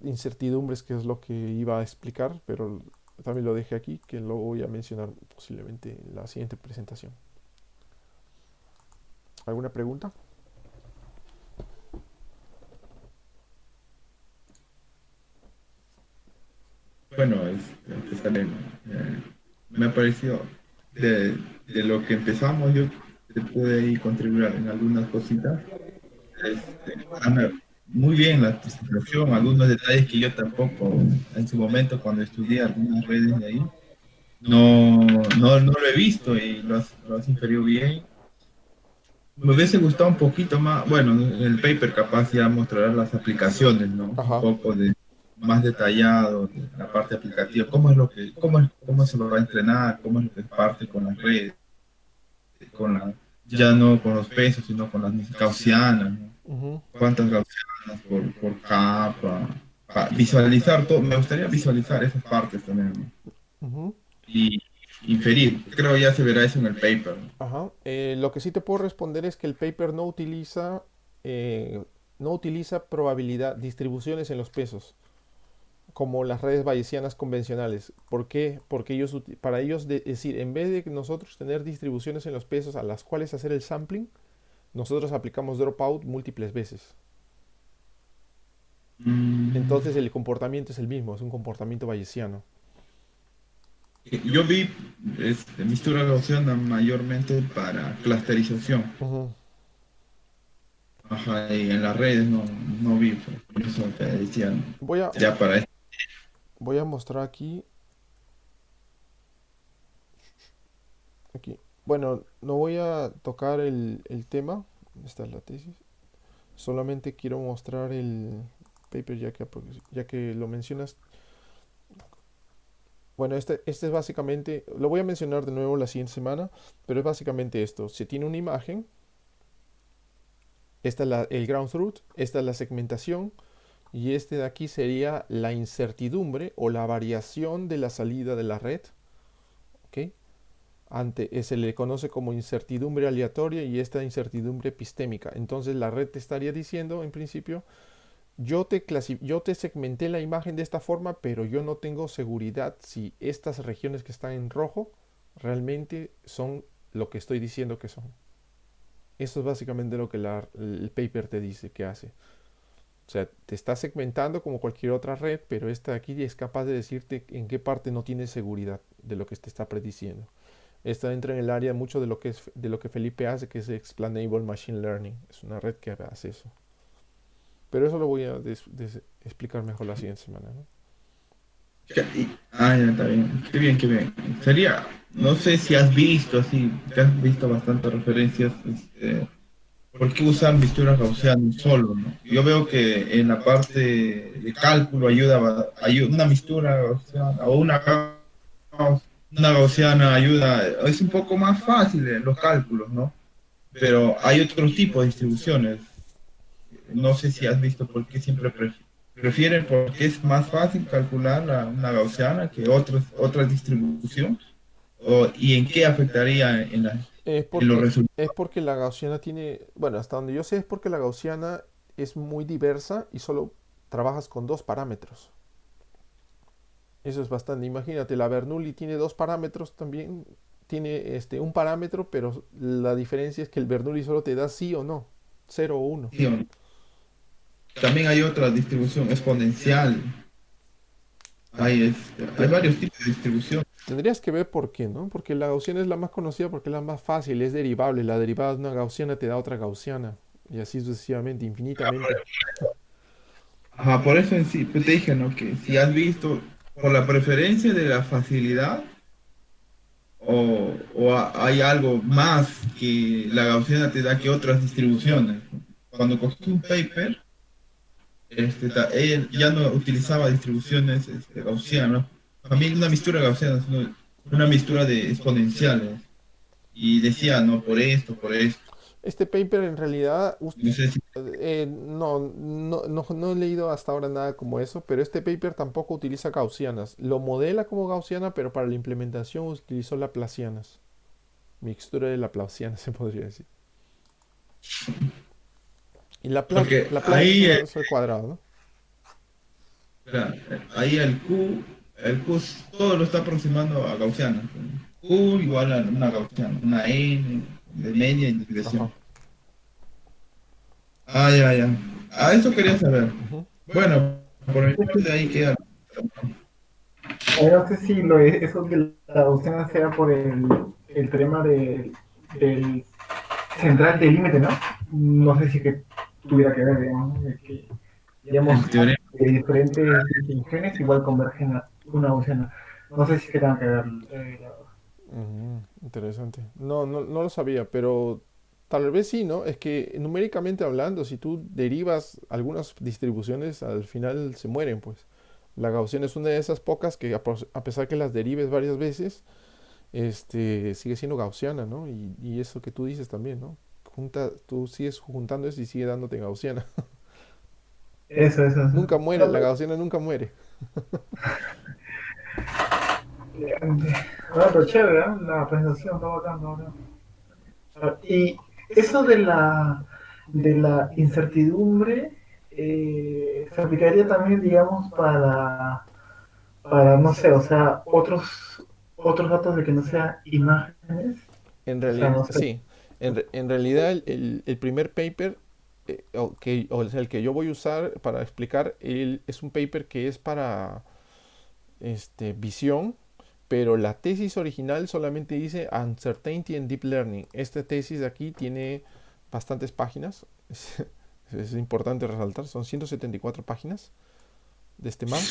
incertidumbres, que es lo que iba a explicar, pero también lo dejé aquí, que lo voy a mencionar posiblemente en la siguiente presentación. ¿Alguna pregunta? Bueno, me ha parecido de lo que empezamos, yo te pude ahí contribuir en algunas cositas. Anda muy bien la presentación, algunos detalles que yo tampoco en su momento cuando estudié algunas redes de ahí, no lo he visto y lo has inferido bien. Me hubiese gustado un poquito más, bueno, en el paper capaz ya mostrará las aplicaciones, ¿no? Un Ajá. poco de más detallado, de la parte aplicativa, cómo se lo va a entrenar, cómo es lo que parte con las redes, ya no con los pesos, sino con las gaussianas, ¿no? Ujú, Cuántas gaussianas por capa, visualizar todo, me gustaría visualizar esas partes también, ¿no? ujú. Y inferir, creo ya se verá eso en el paper, ¿no? Ajá. Lo que sí te puedo responder es que el paper eh, no utiliza probabilidad, distribuciones en los pesos, como las redes bayesianas convencionales. ¿Por qué? Porque para ellos, es decir, en vez de nosotros tener distribuciones en los pesos a las cuales hacer el sampling, nosotros aplicamos dropout múltiples veces. Mm, Entonces el comportamiento es el mismo, es un comportamiento bayesiano. Yo vi mistura gaussiana mayormente para clusterización. Ujú. Ajá, y en las redes no vi, por eso te decía, Voy a, ya para esto. voy a mostrar aquí. Bueno, no voy a tocar el tema. Esta es la tesis. Solamente quiero mostrar el paper ya que lo mencionas. Bueno, este es básicamente, lo voy a mencionar de nuevo la siguiente semana, pero es básicamente esto. Se tiene una imagen, esta es el ground truth, esta es la segmentación, y este de aquí sería la incertidumbre o la variación de la salida de la red. ¿Ok? Se le conoce como incertidumbre aleatoria y esta incertidumbre epistémica. Entonces la red te estaría diciendo, en principio, yo te segmenté la imagen de esta forma, pero yo no tengo seguridad si estas regiones que están en rojo realmente son lo que estoy diciendo que son. Eso es básicamente lo que el paper te dice que hace. O sea, te está segmentando como cualquier otra red, pero esta de aquí es capaz de decirte en qué parte no tiene seguridad de lo que te está prediciendo. Esta entra en el área mucho de lo que Felipe hace, que es Explainable Machine Learning. Es una red que hace eso. Pero eso lo voy a explicar mejor la siguiente semana, ¿no? Ya está bien. Qué bien, qué bien. Sería, no sé si has visto, así, que has visto bastantes referencias, ¿por qué usar misturas gaussianas solo, no? Yo veo que en la parte de cálculo ayuda una mistura gaussiana o una gaussiana ayuda, es un poco más fácil en los cálculos, ¿no? Pero hay otros tipos de distribuciones. No sé si has visto por qué siempre prefieren, porque es más fácil calcular una gaussiana que otra distribución, y en qué afectaría Es en los porque, resultados. es porque la gaussiana tiene, bueno, hasta donde yo sé es porque la gaussiana es muy diversa y solo trabajas con dos parámetros. Eso es bastante. Imagínate, la Bernoulli tiene dos parámetros también. Tiene un parámetro, pero la diferencia es que el Bernoulli solo te da sí o no, cero o uno. También hay otra distribución exponencial. Hay varios tipos de distribución. Tendrías que ver por qué, ¿no? Porque la gaussiana es la más conocida porque es la más fácil, es derivable. La derivada de una gaussiana te da otra gaussiana. Y así sucesivamente, infinitamente. Ajá, por eso en sí, pues te dije, ¿no? Que si has visto por la preferencia de la facilidad hay algo más que la gaussiana te da que otras distribuciones. Cuando cogí un paper, él ya no utilizaba distribuciones gaussianas. Para mí una mistura gaussiana, sino una mistura de exponenciales. Y decía, no, por esto. Este paper en realidad, No sé si no he leído hasta ahora nada como eso, pero este paper tampoco utiliza gaussianas. Lo modela como gaussiana, pero para la implementación utilizó laplacianas. Mixtura de laplacianas se podría decir. Y porque Laplace ahí, es el cuadrado, ¿no? claro, ahí el Q todo lo está aproximando a gaussiana. Q igual a una gaussiana, una n de media y Ajá. digresión. Ya, ya. A eso quería saber. Ujú. Bueno, por mi parte de ahí queda. No sé si eso de la adopción sea por el teorema del central del límite, ¿no? No sé si que tuviera que ver, digamos, de que, digamos, El teorema. diferentes distribuciones igual convergen a una adopción. No sé si que tenga que ver. Interesante. No lo sabía, pero tal vez sí, ¿no? Es que numéricamente hablando, si tú derivas algunas distribuciones, al final se mueren, pues. La Gaussiana es una de esas pocas que a pesar que las derives varias veces, sigue siendo Gaussiana, ¿no? Y eso que tú dices también, ¿no? Tú sigues juntando eso y sigue dándote Gaussiana. Eso. Nunca muere, la Gaussiana nunca muere. Bueno, pero chévere, ¿no? La presentación, está bacán, está bacán. Y eso de la incertidumbre se aplicaría también, digamos, para, no sé, o sea, otros datos de que no sean imágenes. En O sea, realidad, no sé. sí. En realidad, el primer paper, o sea, el que yo voy a usar para explicar, es un paper que es para visión, pero la tesis original solamente dice Uncertainty in Deep Learning. Esta tesis de aquí tiene bastantes páginas. Es importante resaltar, son 174 páginas de este man.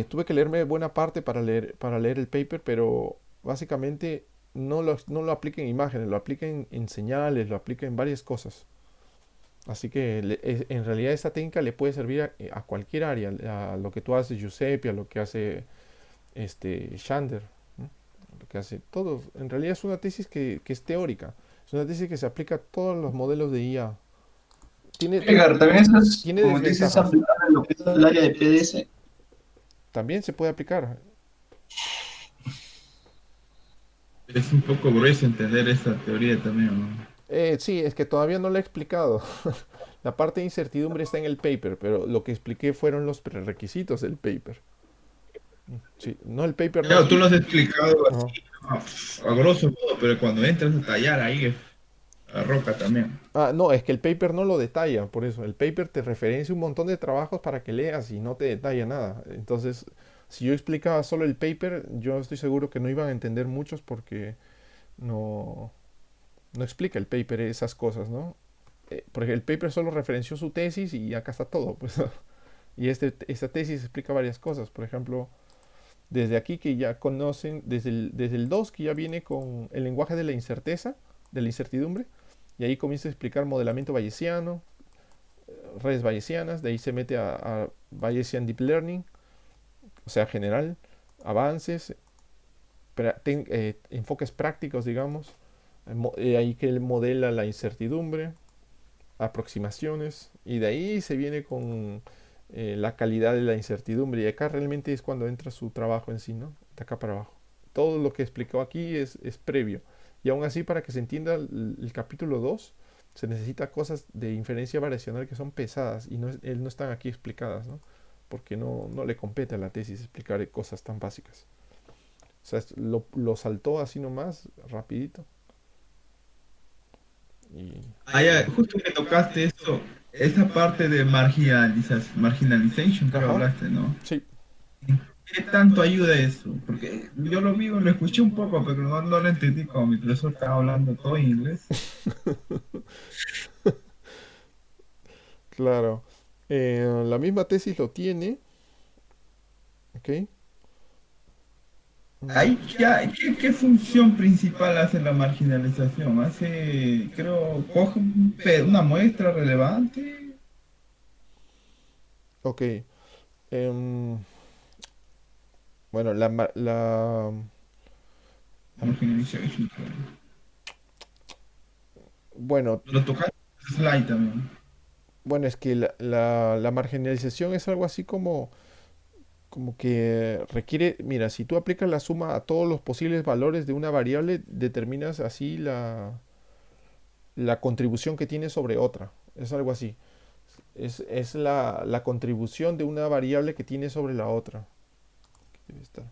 Tuve que leerme buena parte para leer el paper, pero básicamente no lo aplica en imágenes, lo aplica en señales, lo aplica en varias cosas. Así que en realidad esta técnica le puede servir a cualquier área, a lo que tú haces Giuseppe, a lo que hace Shander, ¿no? Lo que hace todo. En realidad es una tesis que es teórica, es una tesis que se aplica a todos los modelos de IA. Tiene, Edgar, también eso es, tiene como dices, desventajas, aplicable a lo que es el área de PDS. también se puede aplicar. Es un poco grueso entender esa teoría también, ¿no? Sí, es que todavía no lo he explicado. La parte de incertidumbre está en el paper, pero lo que expliqué fueron los prerequisitos del paper. Sí, no, el paper no. Claro, tú lo has explicado Ajá. así, a grosso modo, pero cuando entras a tallar ahí es la roca también. Ah, no, es que el paper no lo detalla, por eso. El paper te referencia un montón de trabajos para que leas y no te detalla nada. Entonces, si yo explicaba solo el paper, yo estoy seguro que no iban a entender muchos porque no, no explica el paper esas cosas, ¿no? Porque el paper solo referenció su tesis y acá está todo, pues. Y esta tesis explica varias cosas. Por ejemplo, desde aquí que ya conocen, desde el 2 que ya viene con el lenguaje de la incerteza, de la incertidumbre, y ahí comienza a explicar modelamiento bayesiano, redes bayesianas, de ahí se mete a Bayesian Deep Learning, o sea, general, avances, enfoques prácticos, digamos, ahí que él modela la incertidumbre, aproximaciones, y de ahí se viene con la calidad de la incertidumbre, y acá realmente es cuando entra su trabajo en sí, ¿no? De acá para abajo. Todo lo que explicó aquí es previo. Y aún así, para que se entienda el capítulo 2 se necesita cosas de inferencia variacional que son pesadas y él no están aquí explicadas, ¿no? Porque no le compete a la tesis explicar cosas tan básicas. O sea, lo saltó así nomás, rapidito. Y Ah, ya, justo que tocaste eso, esa parte de marginalization, creo ajá, hablaste, ¿no? sí. ¿Qué tanto ayuda eso? Porque yo lo vi, lo escuché un poco, pero no lo entendí como mi profesor estaba hablando todo en inglés. Claro. La misma tesis lo tiene, ¿ok? Mm, Ahí ya, ¿qué función principal hace la marginalización? Hace, creo, coge una muestra relevante. ok. em, bueno, La marginalización. bueno, Lo toca en slide también. bueno, es que la marginalización es algo así como que requiere, mira, si tú aplicas la suma a todos los posibles valores de una variable, determinas así la contribución que tiene sobre otra. Es algo así. Es la contribución de una variable que tiene sobre la otra. Debe estar.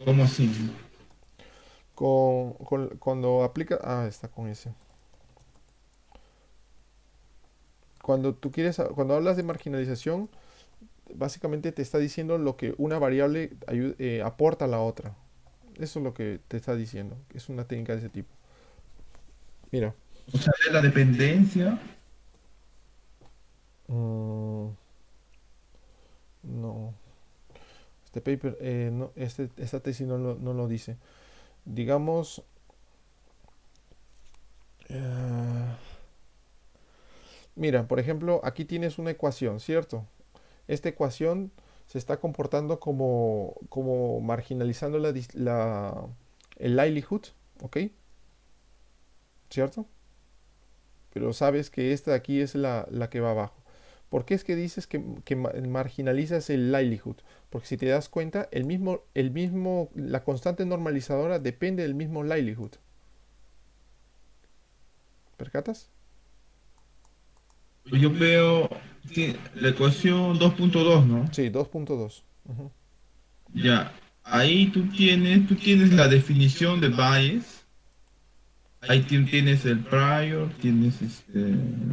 ¿Cómo así? Cuando aplica, está con ese. Cuando hablas de marginalización, básicamente te está diciendo lo que una variable aporta a la otra. Eso es lo que te está diciendo. Es una técnica de ese tipo. Mira. O sea, de la dependencia. mm, no. Este paper, no, esta tesis no lo dice. Digamos, eh, mira, por ejemplo, aquí tienes una ecuación, ¿cierto? Esta ecuación se está comportando como marginalizando el livelihood, ¿ok? ¿Cierto? Pero sabes que esta de aquí es la que va abajo. ¿Por qué es que dices que marginalizas el livelihood? Porque si te das cuenta, la constante normalizadora depende del mismo livelihood. ¿Percatas? Yo veo la ecuación 2.2, ¿no? Sí, 2.2. Ujú. Ya, ahí tú tienes la definición de bias. Ahí tienes el prior, tienes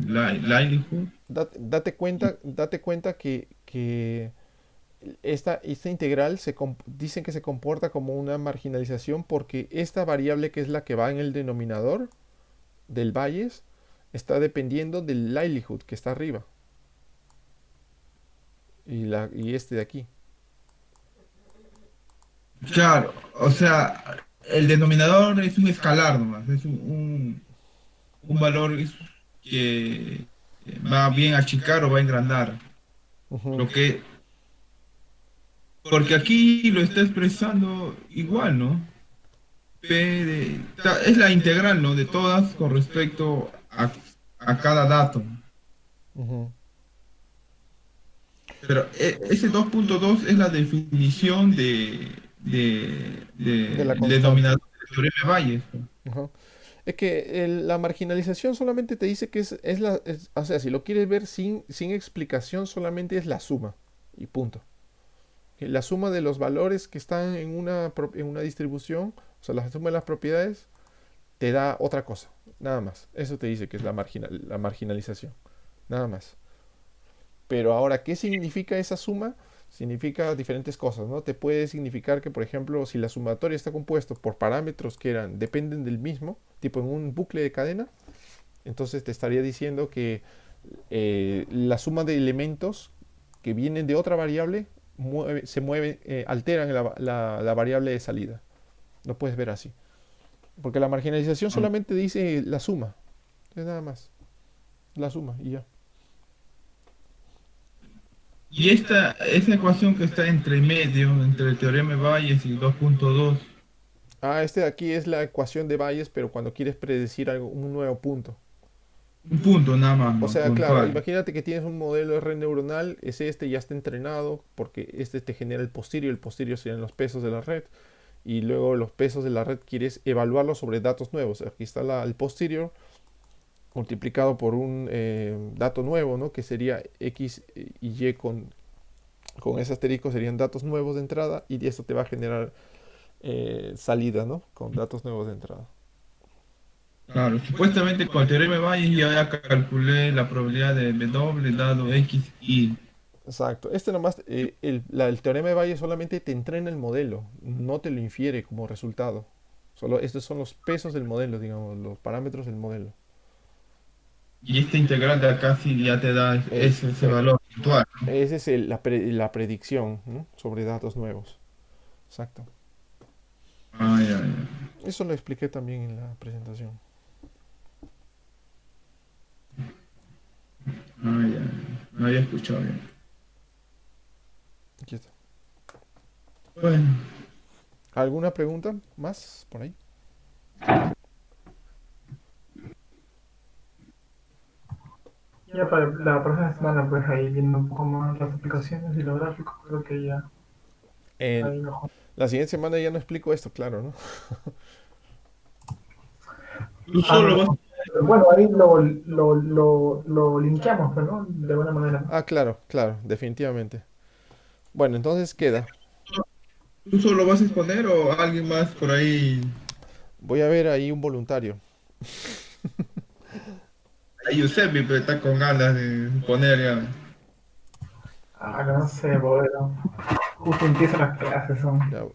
likelihood. Date cuenta que esta integral dicen que se comporta como una marginalización porque esta variable que es la que va en el denominador del Bayes está dependiendo del livelihood que está arriba y este de aquí. Claro, o sea, el denominador es un escalar nomás, es un valor que va bien a achicar o va a engrandar. Ujú, Lo que, porque aquí lo está expresando igual, ¿no? Es la integral, ¿no? De todas con respecto a cada dato. ujú. Pero ese 2.2 es la definición De la del constante. denominador del teorema de Bayes, pues. Ajá. Es que la marginalización solamente te dice que o sea, si lo quieres ver sin explicación, solamente es la suma y punto. Que la suma de los valores que están en una distribución, o sea, la suma de las propiedades, te da otra cosa, nada más. Eso te dice que es la marginalización, nada más. Pero ahora, ¿qué significa esa suma? Significa diferentes cosas, ¿no? Te puede significar que, por ejemplo, si la sumatoria está compuesta por parámetros que dependen del mismo, tipo en un bucle de cadena, entonces te estaría diciendo que la suma de elementos que vienen de otra variable alteran la variable de salida. Lo puedes ver así. Porque la marginalización solamente dice la suma. Es nada más. La suma y ya. Y esa ecuación que está entre medio, entre el teorema de Bayes y 2.2, Este de aquí es la ecuación de Bayes, pero cuando quieres predecir un nuevo punto. un punto nada más, O ¿no? sea, claro, Puntual. imagínate que tienes un modelo de red neuronal, ya está entrenado, porque este te genera el posterior serían los pesos de la red, y luego los pesos de la red quieres evaluarlos sobre datos nuevos. Aquí está el posterior multiplicado por un dato nuevo, ¿no? Que sería X y Y con ese asterisco serían datos nuevos de entrada, y esto te va a generar salida, ¿no? Con datos nuevos de entrada. Claro, supuestamente con el teorema de Bayes ya calculé la probabilidad de W dado X, Y. Exacto. Este nomás, el teorema de Bayes solamente te entrena el modelo, no te lo infiere como resultado. Solo estos son los pesos del modelo, digamos, los parámetros del modelo. Y esta integral de acá sí ya te da Es, ese valor puntual. esa es la predicción, ¿no? Sobre datos nuevos. Exacto. Ah, ya, ya. Eso lo expliqué también en la presentación. Ah, ya, ya. No había escuchado bien. Aquí está. Bueno, ¿Alguna pregunta más por ahí? Ya para la próxima semana, pues ahí viendo un poco más las aplicaciones y los gráficos, creo que ya En ahí mejor. la siguiente semana ya no explico esto, claro, ¿no? tú Ah, solo vas. bueno, ahí lo linkeamos, pues, ¿no? De buena manera. Claro, claro, definitivamente. Bueno, entonces queda. ¿Tú solo vas a exponer o alguien más por ahí? Voy a ver ahí un voluntario. Ahí Giuseppe pero está con ganas de poner ya. Ah, no sé, bueno. Justo empiezan las clases, son. Ya,